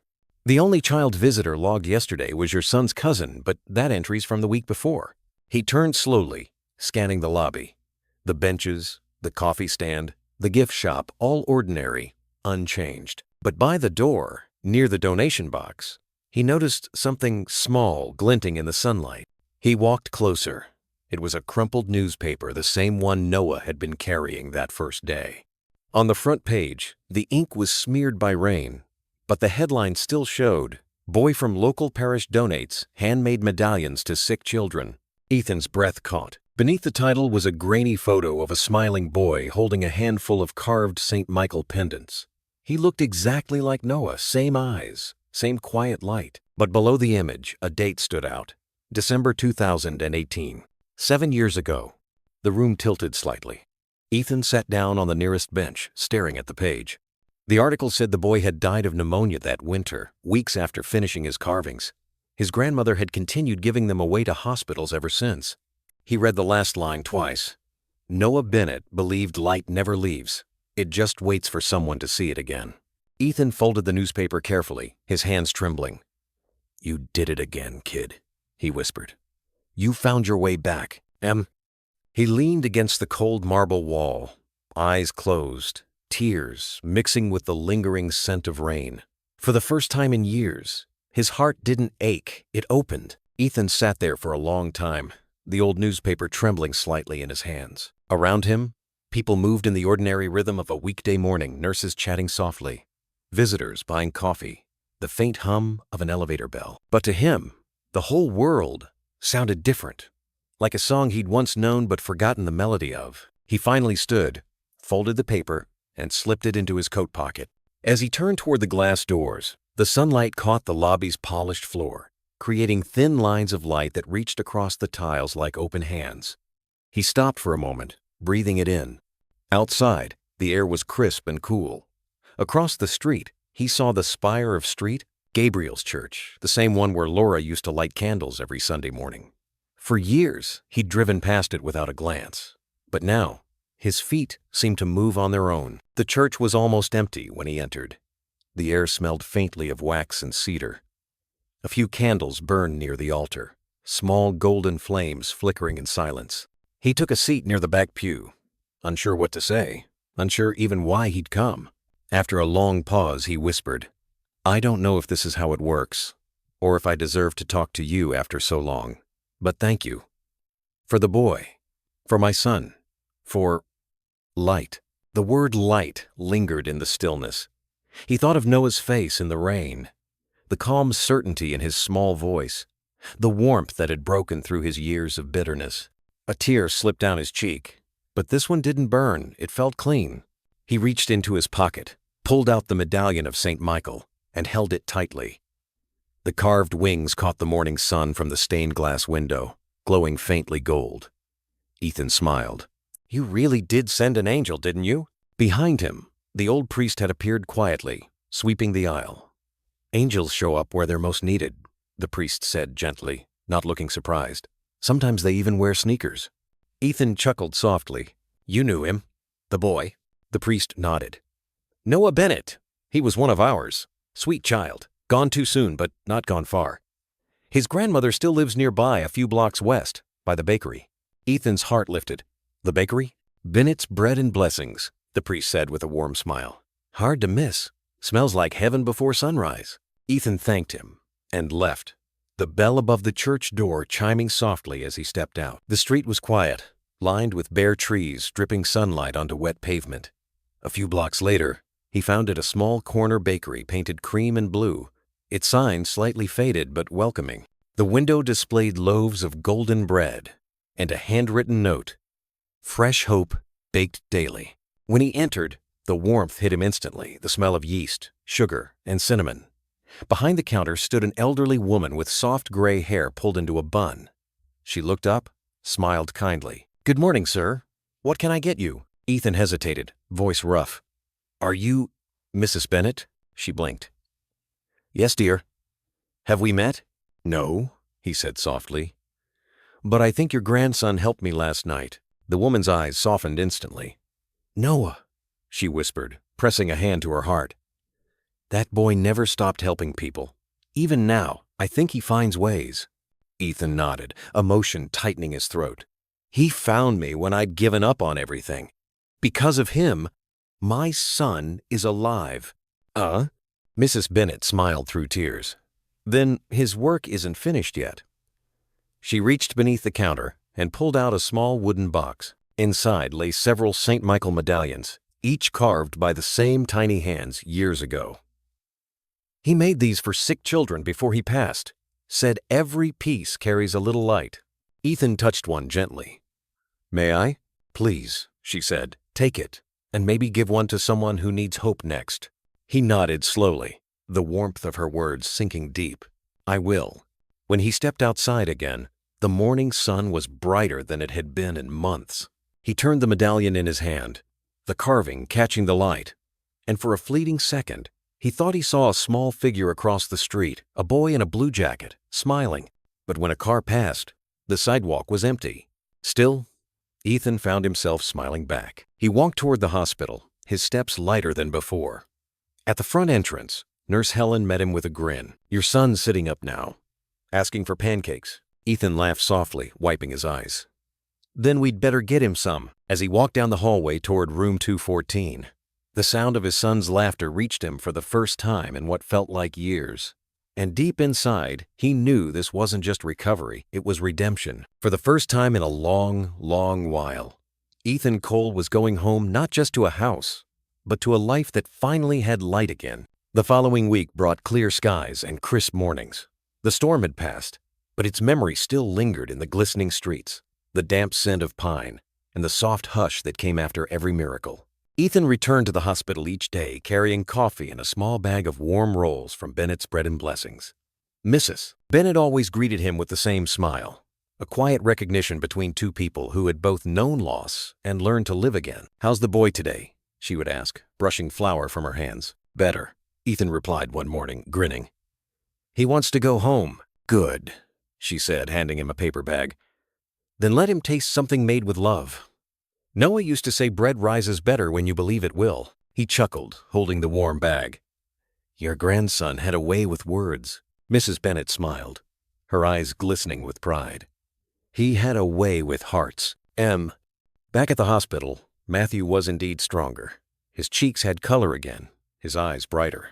The only child visitor logged yesterday was your son's cousin, but that entry's from the week before." He turned slowly, scanning the lobby. The benches, the coffee stand, the gift shop, all ordinary, unchanged. But by the door, near the donation box, he noticed something small glinting in the sunlight. He walked closer. It was a crumpled newspaper, the same one Noah had been carrying that first day. On the front page, the ink was smeared by rain, but the headline still showed, "Boy from local parish donates handmade medallions to sick children." Ethan's breath caught. Beneath the title was a grainy photo of a smiling boy holding a handful of carved St. Michael pendants. He looked exactly like Noah, same eyes, same quiet light. But below the image, a date stood out. December 2018. 7 years ago. The room tilted slightly. Ethan sat down on the nearest bench, staring at the page. The article said the boy had died of pneumonia that winter, weeks after finishing his carvings. His grandmother had continued giving them away to hospitals ever since. He read the last line twice. Noah Bennett believed light never leaves. It just waits for someone to see it again. Ethan folded the newspaper carefully, his hands trembling. "You did it again, kid," he whispered. "You found your way back, Em." He leaned against the cold marble wall, eyes closed, tears mixing with the lingering scent of rain. For the first time in years, his heart didn't ache, it opened. Ethan sat there for a long time, the old newspaper trembling slightly in his hands. Around him, people moved in the ordinary rhythm of a weekday morning, nurses chatting softly, visitors buying coffee, the faint hum of an elevator bell. But to him, the whole world sounded different, like a song he'd once known but forgotten the melody of. He finally stood, folded the paper, and slipped it into his coat pocket. As he turned toward the glass doors, the sunlight caught the lobby's polished floor, creating thin lines of light that reached across the tiles like open hands. He stopped for a moment, breathing it in. Outside, the air was crisp and cool. Across the street, he saw the spire of St. Gabriel's Church, the same one where Laura used to light candles every Sunday morning. For years, he'd driven past it without a glance. But now, his feet seemed to move on their own. The church was almost empty when he entered. The air smelled faintly of wax and cedar. A few candles burned near the altar, small golden flames flickering in silence. He took a seat near the back pew, unsure what to say, unsure even why he'd come. After a long pause, he whispered, "I don't know if this is how it works, or if I deserve to talk to you after so long, but thank you. For the boy, for my son, for light." The word light lingered in the stillness. He thought of Noah's face in the rain, the calm certainty in his small voice, the warmth that had broken through his years of bitterness. A tear slipped down his cheek, but this one didn't burn, it felt clean. He reached into his pocket, pulled out the medallion of St. Michael, and held it tightly. The carved wings caught the morning sun from the stained glass window, glowing faintly gold. Ethan smiled. "You really did send an angel, didn't you?" Behind him, the old priest had appeared quietly, sweeping the aisle. "Angels show up where they're most needed," the priest said gently, not looking surprised. "Sometimes they even wear sneakers." Ethan chuckled softly. "You knew him, the boy?" The priest nodded. "Noah Bennett. He was one of ours. Sweet child. Gone too soon, but not gone far. His grandmother still lives nearby, a few blocks west, by the bakery." Ethan's heart lifted. "The bakery?" "Bennett's Bread and Blessings," the priest said with a warm smile. "Hard to miss. Smells like heaven before sunrise." Ethan thanked him and left, the bell above the church door chiming softly as he stepped out. The street was quiet, lined with bare trees dripping sunlight onto wet pavement. A few blocks later, he found it a small corner bakery painted cream and blue, its sign slightly faded but welcoming. The window displayed loaves of golden bread and a handwritten note, "Fresh hope, baked daily." When he entered, the warmth hit him instantly, the smell of yeast, sugar, and cinnamon. Behind the counter stood an elderly woman with soft gray hair pulled into a bun. She looked up, smiled kindly. "Good morning, sir. What can I get you?" Ethan hesitated, voice rough. "Are you Mrs. Bennett?" She blinked. "Yes, dear." "Have we met?" "No," he said softly. "But I think your grandson helped me last night." The woman's eyes softened instantly. "Noah," she whispered, pressing a hand to her heart. "That boy never stopped helping people. Even now, I think he finds ways." Ethan nodded, emotion tightening his throat. "He found me when I'd given up on everything. Because of him, my son is alive." Mrs. Bennett smiled through tears. "Then his work isn't finished yet." She reached beneath the counter and pulled out a small wooden box. Inside lay several St. Michael medallions, each carved by the same tiny hands years ago. "He made these for sick children before he passed. Said every piece carries a little light." Ethan touched one gently. "May I?" "Please," she said. "Take it, and maybe give one to someone who needs hope next." He nodded slowly, the warmth of her words sinking deep. "I will." When he stepped outside again, the morning sun was brighter than it had been in months. He turned the medallion in his hand, the carving catching the light, and for a fleeting second, he thought he saw a small figure across the street, a boy in a blue jacket, smiling. But when a car passed, the sidewalk was empty. Still, Ethan found himself smiling back. He walked toward the hospital, his steps lighter than before. At the front entrance, Nurse Helen met him with a grin. "Your son's sitting up now, asking for pancakes." Ethan laughed softly, wiping his eyes. "Then we'd better get him some." As he walked down the hallway toward room 214, the sound of his son's laughter reached him for the first time in what felt like years. And deep inside, he knew this wasn't just recovery, it was redemption. For the first time in a long, long while, Ethan Cole was going home not just to a house, but to a life that finally had light again. The following week brought clear skies and crisp mornings. The storm had passed, but its memory still lingered in the glistening streets, the damp scent of pine, and the soft hush that came after every miracle. Ethan returned to the hospital each day carrying coffee and a small bag of warm rolls from Bennett's Bread and Blessings. Mrs. Bennett always greeted him with the same smile, a quiet recognition between two people who had both known loss and learned to live again. "How's the boy today?" she would ask, brushing flour from her hands. "Better," Ethan replied one morning, grinning. "He wants to go home." "Good," she said, handing him a paper bag. "Then let him taste something made with love. Noah used to say bread rises better when you believe it will." He chuckled, holding the warm bag. "Your grandson had a way with words." Mrs. Bennett smiled, her eyes glistening with pride. "He had a way with hearts." Back at the hospital, Matthew was indeed stronger. His cheeks had color again, his eyes brighter.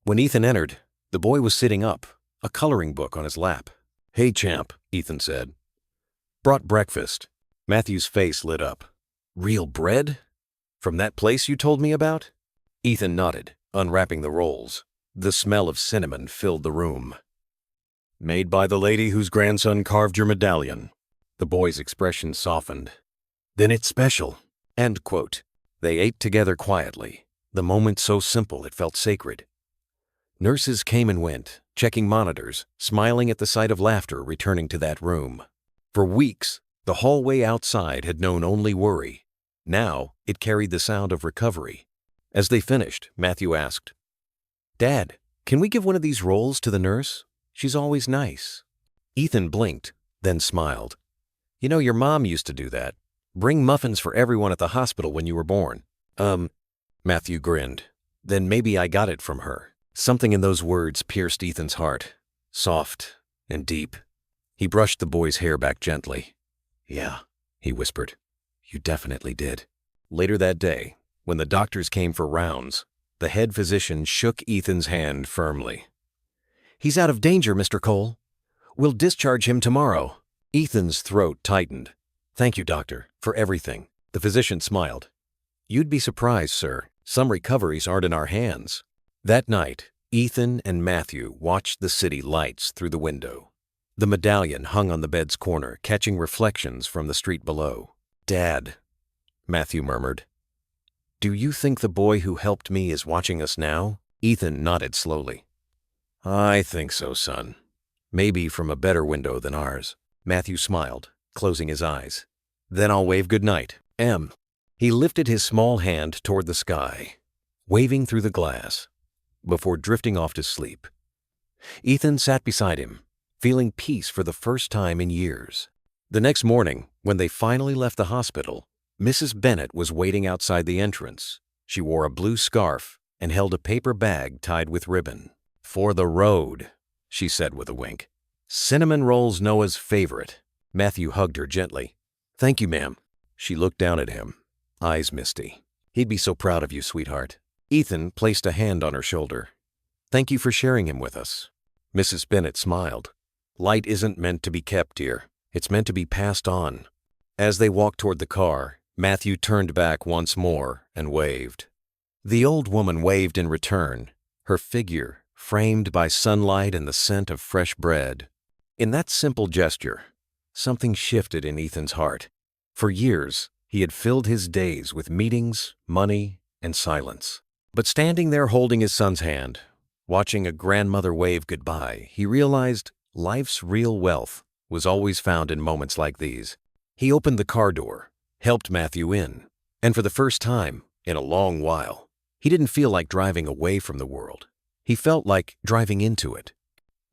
When Ethan entered, the boy was sitting up, a coloring book on his lap. "Hey, champ," Ethan said. "Brought breakfast." Matthew's face lit up. "Real bread? From that place you told me about?" Ethan nodded, unwrapping the rolls. The smell of cinnamon filled the room. "Made by the lady whose grandson carved your medallion." The boy's expression softened. "Then it's special." End quote. They ate together quietly, the moment so simple it felt sacred. Nurses came and went, checking monitors, smiling at the sight of laughter returning to that room. For weeks, the hallway outside had known only worry. Now, it carried the sound of recovery. As they finished, Matthew asked, "Dad, can we give one of these rolls to the nurse? She's always nice." Ethan blinked, then smiled. "You know, your mom used to do that. Bring muffins for everyone at the hospital when you were born." Matthew grinned. "Then maybe I got it from her." Something in those words pierced Ethan's heart, soft and deep. He brushed the boy's hair back gently. "Yeah," he whispered. "You definitely did." Later that day, when the doctors came for rounds, the head physician shook Ethan's hand firmly. "He's out of danger, Mr. Cole. We'll discharge him tomorrow." Ethan's throat tightened. "Thank you, doctor, for everything." The physician smiled. "You'd be surprised, sir. Some recoveries aren't in our hands." That night, Ethan and Matthew watched the city lights through the window. The medallion hung on the bed's corner, catching reflections from the street below. "Dad," Matthew murmured, "do you think the boy who helped me is watching us now?" Ethan nodded slowly. "I think so, son. Maybe from a better window than ours." Matthew smiled, closing his eyes. "Then I'll wave goodnight. He lifted his small hand toward the sky, waving through the glass, before drifting off to sleep. Ethan sat beside him, feeling peace for the first time in years. The next morning, when they finally left the hospital, Mrs. Bennett was waiting outside the entrance. She wore a blue scarf and held a paper bag tied with ribbon. "For the road," she said with a wink. "Cinnamon rolls Noah's favorite." Matthew hugged her gently. "Thank you, ma'am." She looked down at him, eyes misty. "He'd be so proud of you, sweetheart." Ethan placed a hand on her shoulder. "Thank you for sharing him with us." Mrs. Bennett smiled. "Light isn't meant to be kept, dear. It's meant to be passed on." As they walked toward the car, Matthew turned back once more and waved. The old woman waved in return, her figure framed by sunlight and the scent of fresh bread. In that simple gesture, something shifted in Ethan's heart. For years, he had filled his days with meetings, money, and silence. But standing there holding his son's hand, watching a grandmother wave goodbye, he realized life's real wealth was always found in moments like these. He opened the car door, helped Matthew in, and for the first time in a long while, he didn't feel like driving away from the world. He felt like driving into it.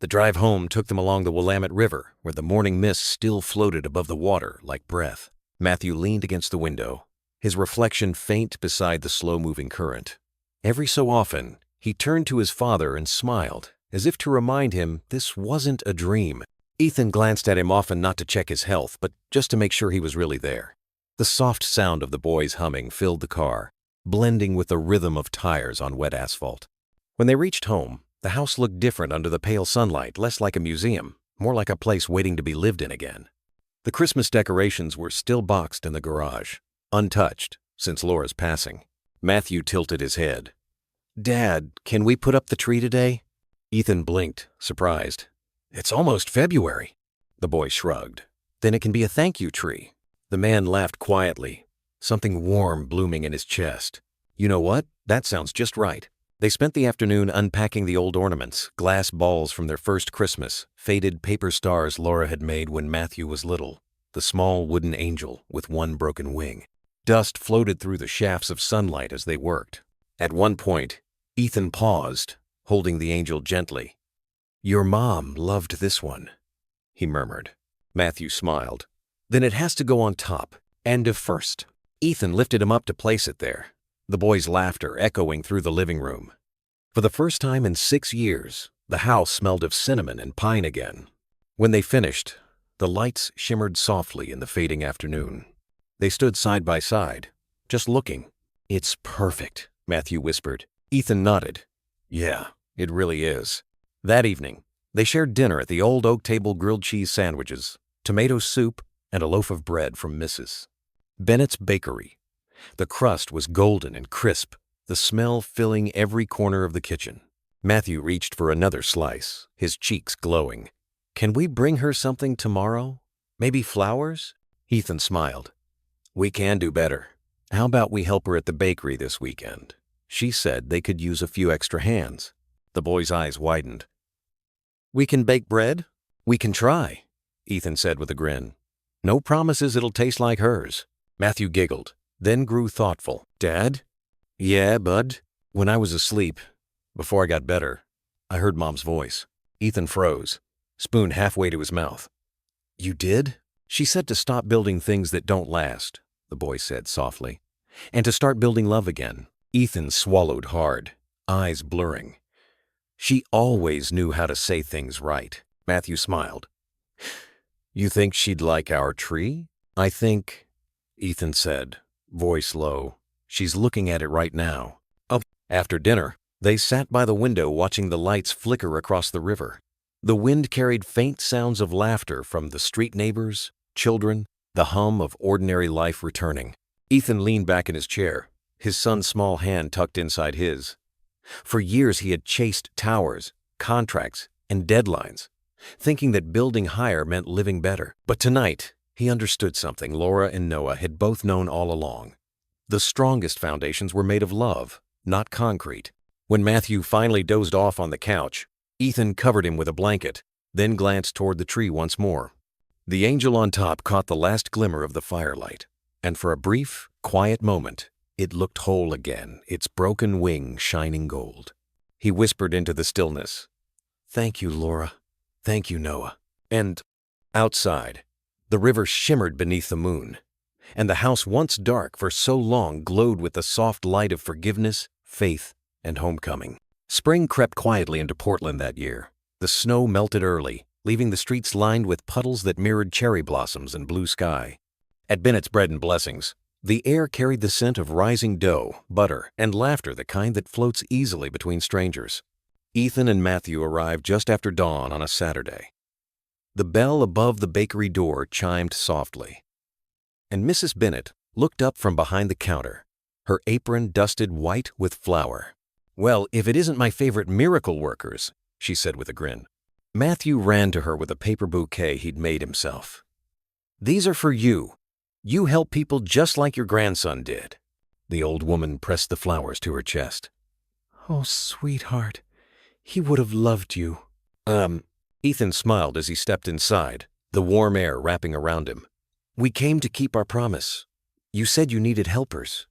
The drive home took them along the Willamette River, where the morning mist still floated above the water like breath. Matthew leaned against the window, his reflection faint beside the slow-moving current. Every so often, he turned to his father and smiled, as if to remind him this wasn't a dream. Ethan glanced at him often, not to check his health, but just to make sure he was really there. The soft sound of the boys humming filled the car, blending with the rhythm of tires on wet asphalt. When they reached home, the house looked different under the pale sunlight, less like a museum, more like a place waiting to be lived in again. The Christmas decorations were still boxed in the garage, untouched since Laura's passing. Matthew tilted his head. "Dad, can we put up the tree today?" Ethan blinked, surprised. "It's almost February." The boy shrugged. "Then it can be a thank you tree." The man laughed quietly, something warm blooming in his chest. You know what? That sounds just right. They spent the afternoon unpacking the old ornaments, glass balls from their first Christmas, faded paper stars Laura had made when Matthew was little, the small wooden angel with one broken wing. Dust floated through the shafts of sunlight as they worked. At one point, Ethan paused, holding the angel gently. "Your mom loved this one," he murmured. Matthew smiled. "Then it has to go on top, and first." Ethan lifted him up to place it there, the boys' laughter echoing through the living room. For the first time in 6 years, the house smelled of cinnamon and pine again. When they finished, the lights shimmered softly in the fading afternoon. They stood side by side, just looking. "It's perfect," Matthew whispered. Ethan nodded. "Yeah, it really is." That evening, they shared dinner at the old oak table, grilled cheese sandwiches, tomato soup, and a loaf of bread from Mrs. Bennett's bakery. The crust was golden and crisp, the smell filling every corner of the kitchen. Matthew reached for another slice, his cheeks glowing. "Can we bring her something tomorrow? Maybe flowers?" Ethan smiled. "We can do better. How about we help her at the bakery this weekend?" She said they could use a few extra hands. The boy's eyes widened. "We can bake bread? We can try," Ethan said with a grin. "No promises it'll taste like hers." Matthew giggled, then grew thoughtful. "Dad?" "Yeah, bud. When I was asleep, before I got better, I heard Mom's voice." Ethan froze, spoon halfway to his mouth. "You did?" "She said to stop building things that don't last," the boy said softly, "and to start building love again." Ethan swallowed hard, eyes blurring. "She always knew how to say things right." Matthew smiled. "You think she'd like our tree?" "I think," Ethan said, voice low, "she's looking at it right now." After dinner, they sat by the window watching the lights flicker across the river. The wind carried faint sounds of laughter from the street neighbors, children, the hum of ordinary life returning. Ethan leaned back in his chair, his son's small hand tucked inside his. For years he had chased towers, contracts, and deadlines, thinking that building higher meant living better. But tonight, he understood something Laura and Noah had both known all along. The strongest foundations were made of love, not concrete. When Matthew finally dozed off on the couch, Ethan covered him with a blanket, then glanced toward the tree once more. The angel on top caught the last glimmer of the firelight, and for a brief, quiet moment, it looked whole again, its broken wing shining gold. He whispered into the stillness, "Thank you, Laura. Thank you, Noah." And outside, the river shimmered beneath the moon, and the house once dark for so long glowed with the soft light of forgiveness, faith, and homecoming. Spring crept quietly into Portland that year. The snow melted early, leaving the streets lined with puddles that mirrored cherry blossoms and blue sky. At Bennett's Bread and Blessings, the air carried the scent of rising dough, butter, and laughter, the kind that floats easily between strangers. Ethan and Matthew arrived just after dawn on a Saturday. The bell above the bakery door chimed softly, and Mrs. Bennett looked up from behind the counter, her apron dusted white with flour. "Well, if it isn't my favorite miracle workers," she said with a grin. Matthew ran to her with a paper bouquet he'd made himself. "These are for you. You help people just like your grandson did." The old woman pressed the flowers to her chest. "Oh, sweetheart, he would have loved you." Ethan smiled as he stepped inside, the warm air wrapping around him. "We came to keep our promise. You said you needed helpers."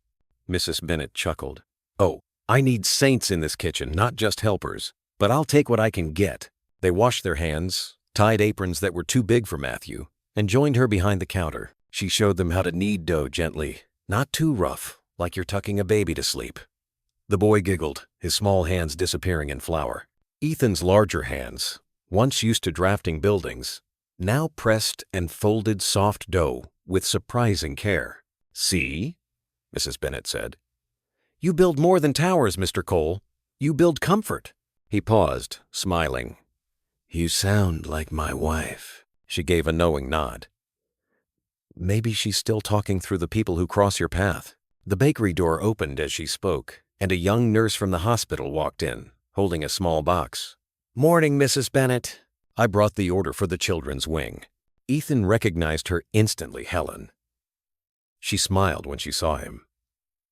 Mrs. Bennett chuckled. "Oh, I need saints in this kitchen, not just helpers, but I'll take what I can get." They washed their hands, tied aprons that were too big for Matthew, and joined her behind the counter. She showed them how to knead dough gently, not too rough, like you're tucking a baby to sleep. The boy giggled, his small hands disappearing in flour. Ethan's larger hands, once used to drafting buildings, now pressed and folded soft dough with surprising care. "See?" Mrs. Bennett said. "You build more than towers, Mr. Cole. You build comfort." He paused, smiling. "You sound like my wife." She gave a knowing nod. "Maybe she's still talking through the people who cross your path." The bakery door opened as she spoke, and a young nurse from the hospital walked in, holding a small box. "Morning, Mrs. Bennett." "I brought the order for the children's wing." Ethan recognized her instantly, Helen. She smiled when she saw him.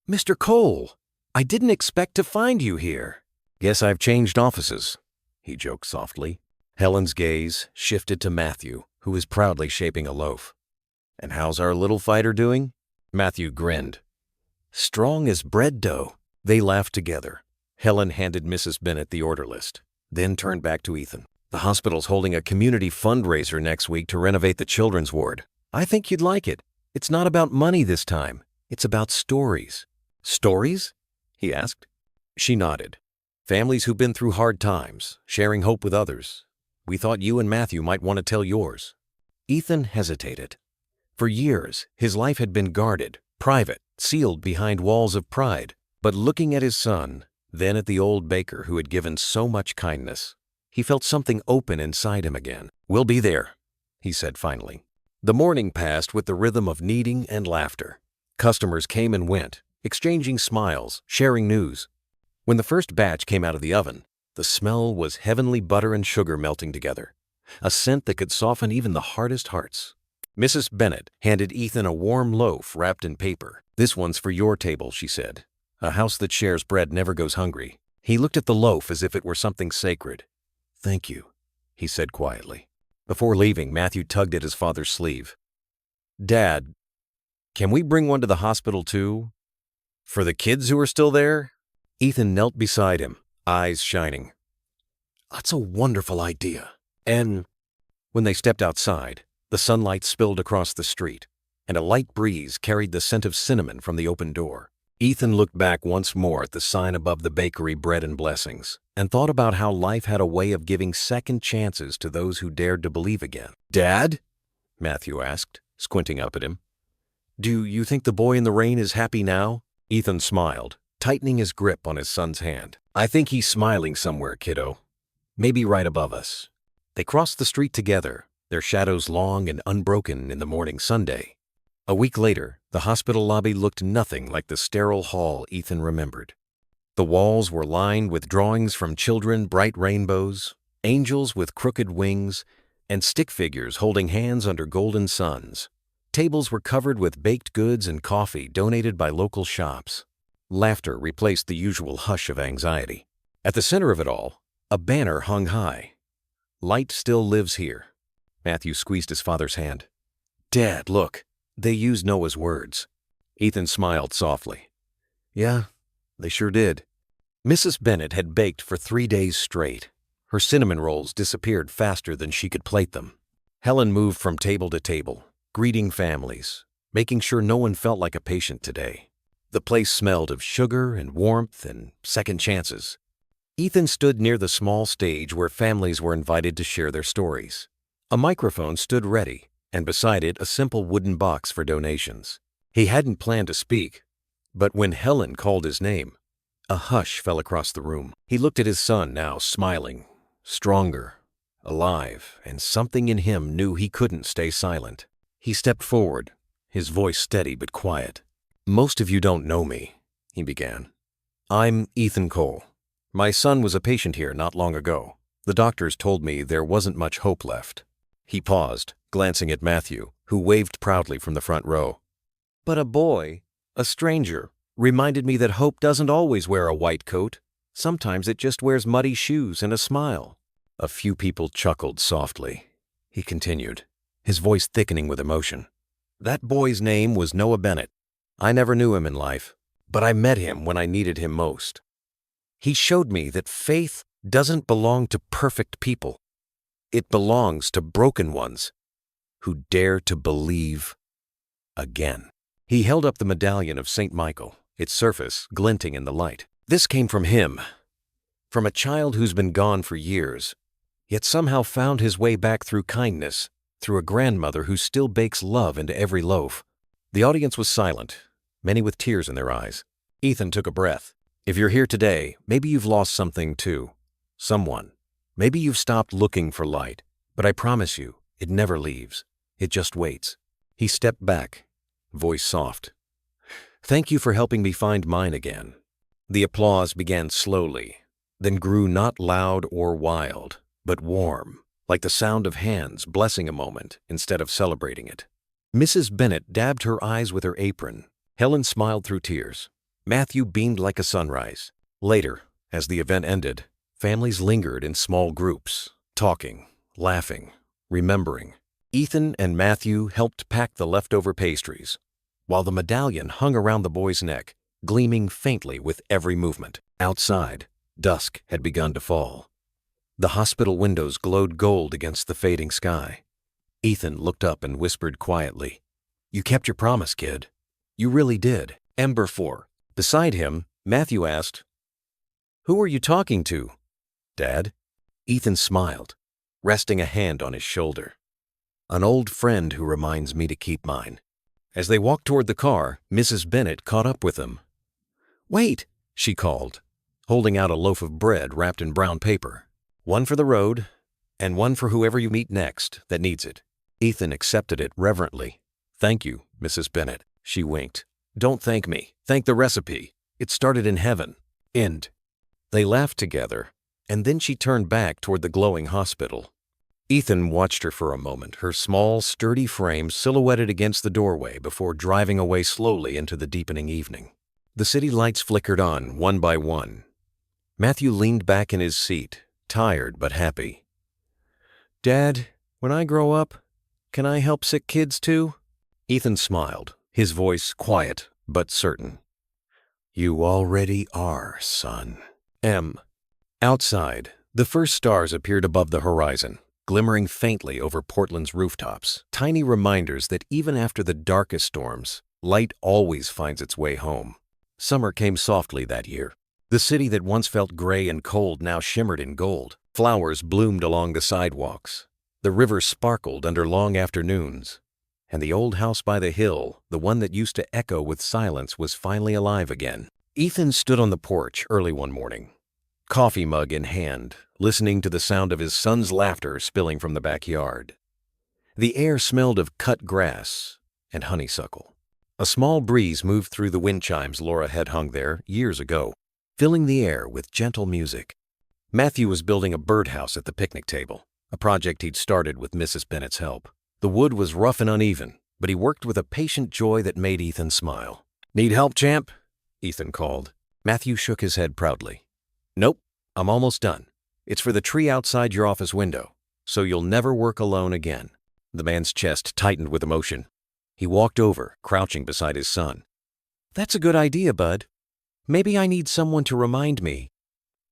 "Mr. Cole, I didn't expect to find you here. Guess I've changed offices, he joked softly. Helen's gaze shifted to Matthew, who was proudly shaping a loaf. And how's our little fighter doing? Matthew grinned. Strong as bread dough. They laughed together. Helen handed Mrs. Bennet the order list, then turned back to Ethan. The hospital's holding a community fundraiser next week to renovate the children's ward. I think you'd like it. It's not about money this time. It's about stories. Stories? He asked. She nodded. Families who've been through hard times, sharing hope with others. We thought you and Matthew might want to tell yours. Ethan hesitated. For years, his life had been guarded, private, sealed behind walls of pride. But looking at his son, then at the old baker who had given so much kindness, he felt something open inside him again. We'll be there, he said finally. The morning passed with the rhythm of kneading and laughter. Customers came and went, exchanging smiles, sharing news. When the first batch came out of the oven, the smell was heavenly butter and sugar melting together, a scent that could soften even the hardest hearts. Mrs. Bennet handed Ethan a warm loaf wrapped in paper. This one's for your table, she said. A house that shares bread never goes hungry. He looked at the loaf as if it were something sacred. Thank you, he said quietly. Before leaving, Matthew tugged at his father's sleeve. Dad, can we bring one to the hospital too? For the kids who are still there? Ethan knelt beside him, eyes shining. That's a wonderful idea. And when they stepped outside, the sunlight spilled across the street, and a light breeze carried the scent of cinnamon from the open door. Ethan looked back once more at the sign above the bakery Bread and Blessings, and thought about how life had a way of giving second chances to those who dared to believe again. Dad? Matthew asked, squinting up at him. Do you think the boy in the rain is happy now? Ethan smiled, tightening his grip on his son's hand. I think he's smiling somewhere, kiddo. Maybe right above us. They crossed the street together, their shadows long and unbroken in the morning Sunday. A week later, the hospital lobby looked nothing like the sterile hall Ethan remembered. The walls were lined with drawings from children, bright rainbows, angels with crooked wings, and stick figures holding hands under golden suns. Tables were covered with baked goods and coffee donated by local shops. Laughter replaced the usual hush of anxiety. At the center of it all, a banner hung high. Light still lives here. Matthew squeezed his father's hand. Dad, look. They used Noah's words. Ethan smiled softly. Yeah, they sure did. Mrs. Bennet had baked for 3 days straight. Her cinnamon rolls disappeared faster than she could plate them. Helen moved from table to table, greeting families, making sure no one felt like a patient today. The place smelled of sugar and warmth and second chances. Ethan stood near the small stage where families were invited to share their stories. A microphone stood ready, and beside it a simple wooden box for donations. He hadn't planned to speak, but when Helen called his name, a hush fell across the room. He looked at his son now, smiling, stronger, alive, and something in him knew he couldn't stay silent. He stepped forward, his voice steady but quiet. Most of you don't know me, he began. I'm Ethan Cole. My son was a patient here not long ago. The doctors told me there wasn't much hope left. He paused, glancing at Matthew, who waved proudly from the front row. But a boy, a stranger, reminded me that hope doesn't always wear a white coat. Sometimes it just wears muddy shoes and a smile. A few people chuckled softly. He continued, his voice thickening with emotion. That boy's name was Noah Bennet. I never knew him in life, but I met him when I needed him most. He showed me that faith doesn't belong to perfect people. It belongs to broken ones who dare to believe again. He held up the medallion of St. Michael, its surface glinting in the light. This came from him, from a child who's been gone for years, yet somehow found his way back through kindness, through a grandmother who still bakes love into every loaf. The audience was silent, many with tears in their eyes. Ethan took a breath. If you're here today, maybe you've lost something too. Someone. Maybe you've stopped looking for light, but I promise you, it never leaves. It just waits. He stepped back, voice soft. Thank you for helping me find mine again. The applause began slowly, then grew not loud or wild, but warm, like the sound of hands blessing a moment instead of celebrating it. Mrs. Bennet dabbed her eyes with her apron. Helen smiled through tears. Matthew beamed like a sunrise. Later, as the event ended, families lingered in small groups, talking, laughing, remembering. Ethan and Matthew helped pack the leftover pastries, while the medallion hung around the boy's neck, gleaming faintly with every movement. Outside, dusk had begun to fall. The hospital windows glowed gold against the fading sky. Ethan looked up and whispered quietly, "You kept your promise, kid. You really did." Ember 4. Beside him, Matthew asked, "Who are you talking to, Dad?" Ethan smiled, resting a hand on his shoulder. "An old friend who reminds me to keep mine." As they walked toward the car, Mrs. Bennett caught up with them. "Wait," she called, holding out a loaf of bread wrapped in brown paper. "One for the road, and one for whoever you meet next that needs it." Ethan accepted it reverently. "Thank you, Mrs. Bennett," she winked. "Don't thank me. Thank the recipe. It started in heaven." End. They laughed together, and then she turned back toward the glowing hospital. Ethan watched her for a moment, her small, sturdy frame silhouetted against the doorway before driving away slowly into the deepening evening. The city lights flickered on, one by one. Matthew leaned back in his seat, tired but happy. "Dad, when I grow up, can I help sick kids too?" Ethan smiled, his voice quiet but certain. "You already are, son." Outside, the first stars appeared above the horizon, glimmering faintly over Portland's rooftops, tiny reminders that even after the darkest storms, light always finds its way home. Summer came softly that year. The city that once felt gray and cold now shimmered in gold. Flowers bloomed along the sidewalks. The river sparkled under long afternoons. And the old house by the hill, the one that used to echo with silence, was finally alive again. Ethan stood on the porch early one morning, coffee mug in hand, listening to the sound of his son's laughter spilling from the backyard. The air smelled of cut grass and honeysuckle. A small breeze moved through the wind chimes Laura had hung there years ago, filling the air with gentle music. Matthew was building a birdhouse at the picnic table, a project he'd started with Mrs. Bennett's help. The wood was rough and uneven, but he worked with a patient joy that made Ethan smile. "Need help, champ?" Ethan called. Matthew shook his head proudly. "Nope, I'm almost done. It's for the tree outside your office window, so you'll never work alone again." The man's chest tightened with emotion. He walked over, crouching beside his son. "That's a good idea, Bud. Maybe I need someone to remind me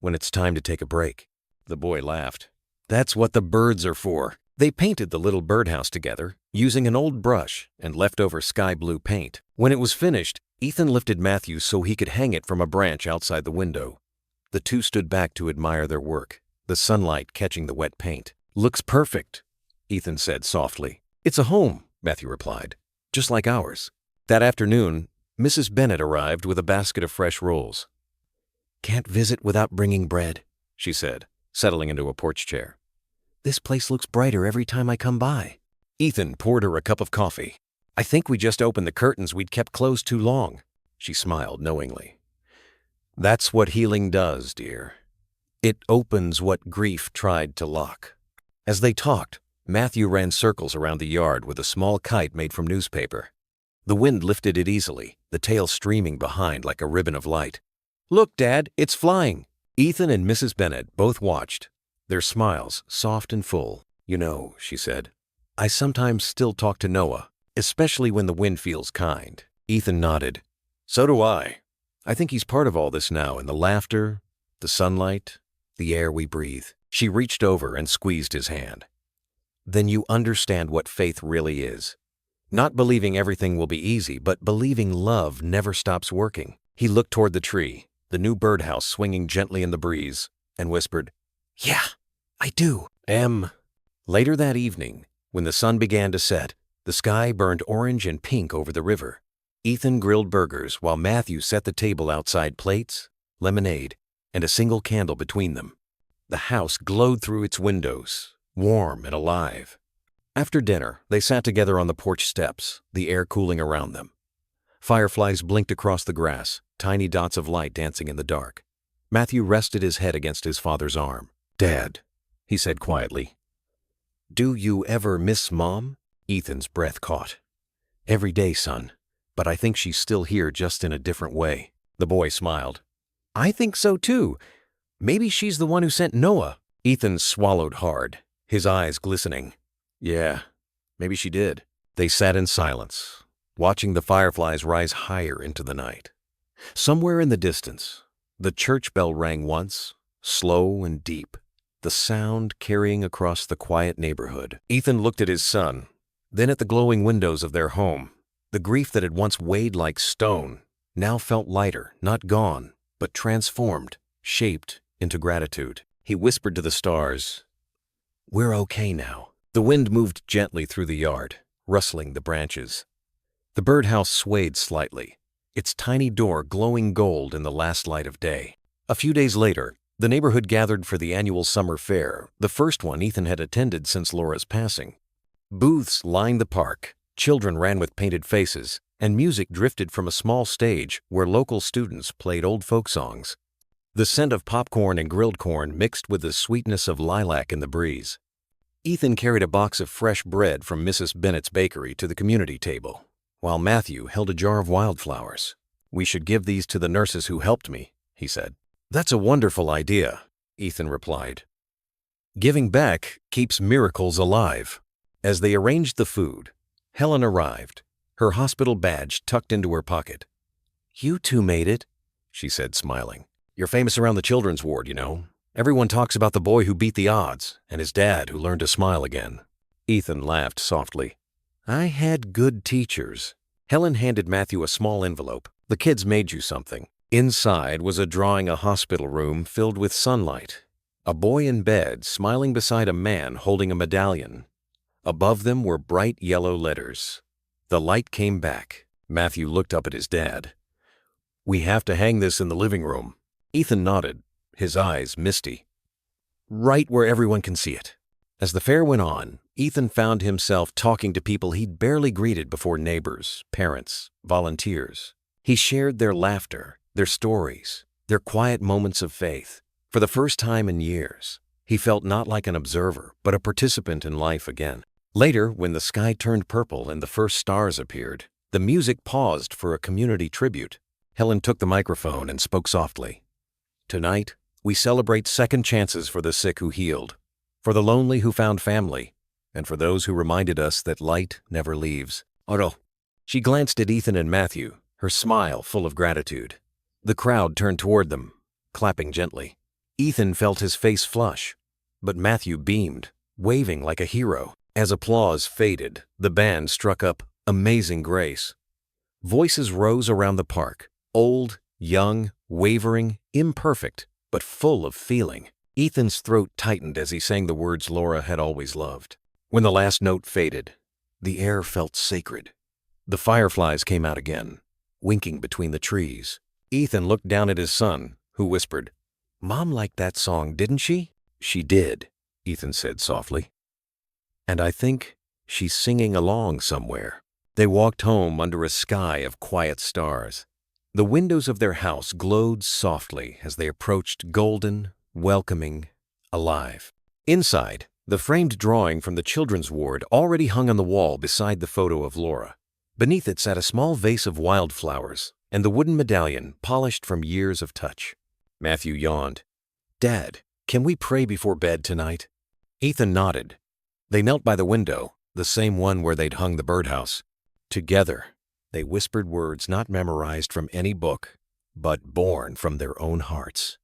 when it's time to take a break." The boy laughed. "That's what the birds are for." They painted the little birdhouse together, using an old brush and leftover sky blue paint. When it was finished, Ethan lifted Matthew so he could hang it from a branch outside the window. The two stood back to admire their work, the sunlight catching the wet paint. "Looks perfect," Ethan said softly. "It's a home," Matthew replied, "just like ours." That afternoon, Mrs. Bennett arrived with a basket of fresh rolls. "Can't visit without bringing bread," she said, settling into a porch chair. "This place looks brighter every time I come by." Ethan poured her a cup of coffee. "I think we just opened the curtains we'd kept closed too long." She smiled knowingly. "That's what healing does, dear. It opens what grief tried to lock." As they talked, Matthew ran circles around the yard with a small kite made from newspaper. The wind lifted it easily, the tail streaming behind like a ribbon of light. "Look, Dad, it's flying." Ethan and Mrs. Bennett both watched, their smiles soft and full. "You know," she said, "I sometimes still talk to Noah, especially when the wind feels kind." Ethan nodded. "So do I. I think he's part of all this now, in the laughter, the sunlight, the air we breathe." She reached over and squeezed his hand. "Then you understand what faith really is. Not believing everything will be easy, but believing love never stops working." He looked toward the tree, the new birdhouse swinging gently in the breeze, and whispered, "Yeah, I do." Later that evening, when the sun began to set, the sky burned orange and pink over the river. Ethan grilled burgers while Matthew set the table outside, plates, lemonade, and a single candle between them. The house glowed through its windows, warm and alive. After dinner, they sat together on the porch steps, the air cooling around them. Fireflies blinked across the grass, tiny dots of light dancing in the dark. Matthew rested his head against his father's arm. "Dad," he said quietly, "do you ever miss Mom?" Ethan's breath caught. "Every day, son, but I think she's still here, just in a different way." The boy smiled. I think so too. Maybe she's the one who sent Noah. Ethan swallowed hard, his eyes glistening. Yeah, maybe she did. They sat in silence, watching the fireflies rise higher into the night. Somewhere in the distance, the church bell rang once, slow and deep, the sound carrying across the quiet neighborhood. Ethan looked at his son, then at the glowing windows of their home. The grief that had once weighed like stone now felt lighter, not gone, but transformed, shaped into gratitude. He whispered to the stars, "We're okay now." The wind moved gently through the yard, rustling the branches. The birdhouse swayed slightly, its tiny door glowing gold in the last light of day. A few days later, the neighborhood gathered for the annual summer fair, the first one Ethan had attended since Laura's passing. Booths lined the park, children ran with painted faces, and music drifted from a small stage where local students played old folk songs. The scent of popcorn and grilled corn mixed with the sweetness of lilac in the breeze. Ethan carried a box of fresh bread from Mrs. Bennett's bakery to the community table, while Matthew held a jar of wildflowers. "We should give these to the nurses who helped me," he said. "That's a wonderful idea," Ethan replied. "Giving back keeps miracles alive." As they arranged the food, Helen arrived, her hospital badge tucked into her pocket. "You two made it," she said, smiling. "You're famous around the children's ward, you know. Everyone talks about the boy who beat the odds and his dad who learned to smile again." Ethan laughed softly. "I had good teachers." Helen handed Matthew a small envelope. "The kids made you something." Inside was a drawing of a hospital room filled with sunlight. A boy in bed, smiling beside a man holding a medallion. Above them were bright yellow letters. The light came back. Matthew looked up at his dad. "We have to hang this in the living room." Ethan nodded, his eyes misty. "Right where everyone can see it." As the fair went on, Ethan found himself talking to people he'd barely greeted before: neighbors, parents, volunteers. He shared their laughter, their stories, their quiet moments of faith. For the first time in years, he felt not like an observer, but a participant in life again. Later, when the sky turned purple and the first stars appeared, the music paused for a community tribute. Helen took the microphone and spoke softly. "Tonight, we celebrate second chances for the sick who healed, for the lonely who found family, and for those who reminded us that light never leaves." Oro. She glanced at Ethan and Matthew, her smile full of gratitude. The crowd turned toward them, clapping gently. Ethan felt his face flush, but Matthew beamed, waving like a hero. As applause faded, the band struck up "Amazing Grace." Voices rose around the park, old, young, wavering, imperfect, but full of feeling. Ethan's throat tightened as he sang the words Laura had always loved. When the last note faded, the air felt sacred. The fireflies came out again, winking between the trees. Ethan looked down at his son, who whispered, "Mom liked that song, didn't she?" "She did," Ethan said softly. "And I think she's singing along somewhere." They walked home under a sky of quiet stars. The windows of their house glowed softly as they approached, golden, welcoming, alive. Inside, the framed drawing from the children's ward already hung on the wall beside the photo of Laura. Beneath it sat a small vase of wildflowers and the wooden medallion polished from years of touch. Matthew yawned. "Dad, can we pray before bed tonight?" Ethan nodded. They knelt by the window, the same one where they'd hung the birdhouse. Together, they whispered words not memorized from any book, but born from their own hearts.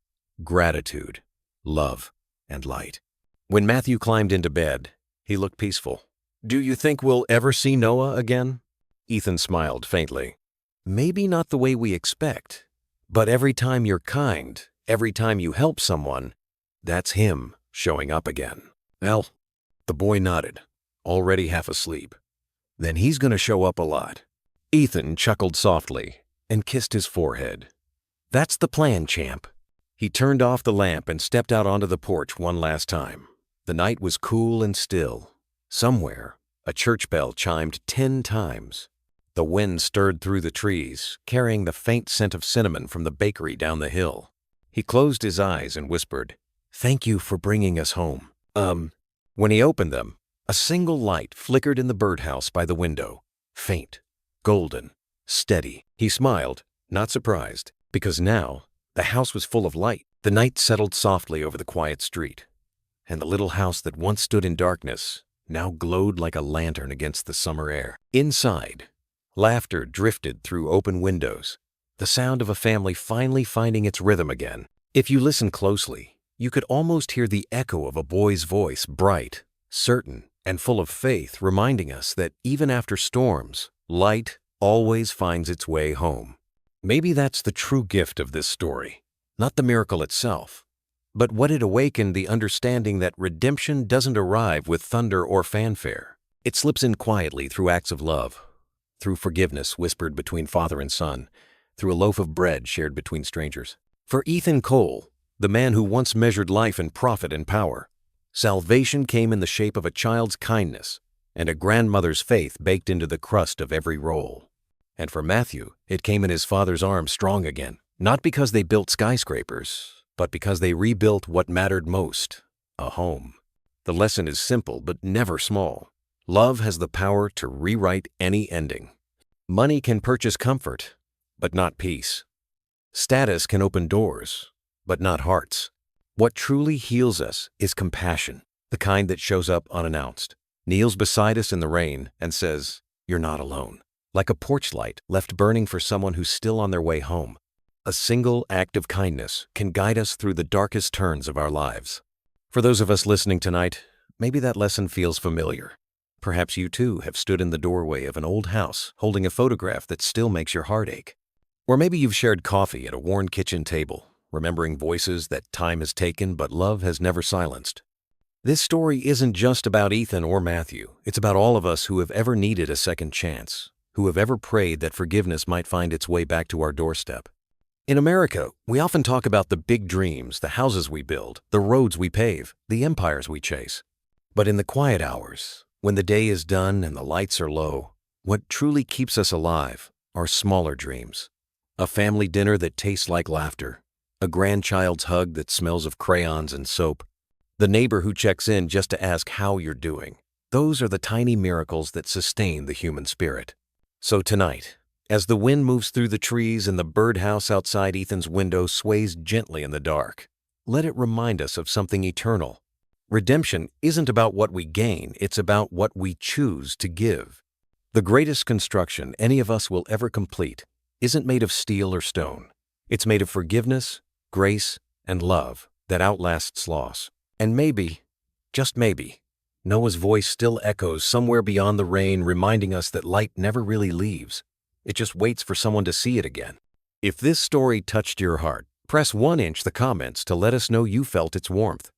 Gratitude, love, and light. When Matthew climbed into bed, he looked peaceful. "Do you think we'll ever see Noah again?" Ethan smiled faintly. "Maybe not the way we expect, but every time you're kind, every time you help someone, that's him showing up again." "Well," the boy nodded, already half asleep. "Then he's going to show up a lot." Ethan chuckled softly and kissed his forehead. "That's the plan, champ." He turned off the lamp and stepped out onto the porch one last time. The night was cool and still. Somewhere, a church bell chimed 10 times. The wind stirred through the trees, carrying the faint scent of cinnamon from the bakery down the hill. He closed his eyes and whispered, "Thank you for bringing us home." When he opened them, a single light flickered in the birdhouse by the window, faint, golden, steady. He smiled, not surprised. Because now, the house was full of light. The night settled softly over the quiet street, and the little house that once stood in darkness now glowed like a lantern against the summer air. Inside, laughter drifted through open windows, the sound of a family finally finding its rhythm again. If you listen closely, you could almost hear the echo of a boy's voice, bright, certain, and full of faith, reminding us that even after storms, light always finds its way home. Maybe that's the true gift of this story, not the miracle itself, but what it awakened, the understanding that redemption doesn't arrive with thunder or fanfare. It slips in quietly through acts of love, through forgiveness whispered between father and son, through a loaf of bread shared between strangers. For Ethan Cole, the man who once measured life in profit and power, salvation came in the shape of a child's kindness and a grandmother's faith baked into the crust of every roll. And for Matthew, it came in his father's arms strong again, not because they built skyscrapers, but because they rebuilt what mattered most, a home. The lesson is simple but never small. Love has the power to rewrite any ending. Money can purchase comfort, but not peace. Status can open doors, but not hearts. What truly heals us is compassion, the kind that shows up unannounced, kneels beside us in the rain, and says, "You're not alone." Like a porch light left burning for someone who's still on their way home. A single act of kindness can guide us through the darkest turns of our lives. For those of us listening tonight, maybe that lesson feels familiar. Perhaps you too have stood in the doorway of an old house holding a photograph that still makes your heart ache. Or maybe you've shared coffee at a worn kitchen table, remembering voices that time has taken but love has never silenced. This story isn't just about Ethan or Matthew. It's about all of us who have ever needed a second chance, who have ever prayed that forgiveness might find its way back to our doorstep. In America, we often talk about the big dreams, the houses we build, the roads we pave, the empires we chase. But in the quiet hours, when the day is done and the lights are low, what truly keeps us alive are smaller dreams. A family dinner that tastes like laughter, a grandchild's hug that smells of crayons and soap, the neighbor who checks in just to ask how you're doing. Those are the tiny miracles that sustain the human spirit. So tonight, as the wind moves through the trees and the birdhouse outside Ethan's window sways gently in the dark, let it remind us of something eternal. Redemption isn't about what we gain, it's about what we choose to give. The greatest construction any of us will ever complete isn't made of steel or stone. It's made of forgiveness, grace, and love that outlasts loss. And maybe, just maybe, Noah's voice still echoes somewhere beyond the rain, reminding us that light never really leaves. It just waits for someone to see it again. If this story touched your heart, press 1 the comments to let us know you felt its warmth.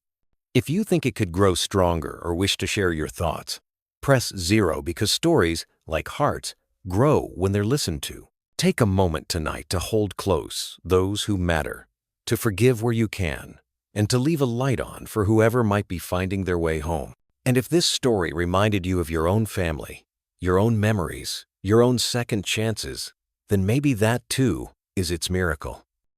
If you think it could grow stronger or wish to share your thoughts, press 0 because stories, like hearts, grow when they're listened to. Take a moment tonight to hold close those who matter, to forgive where you can, and to leave a light on for whoever might be finding their way home. And if this story reminded you of your own family, your own memories, your own second chances, then maybe that too is its miracle.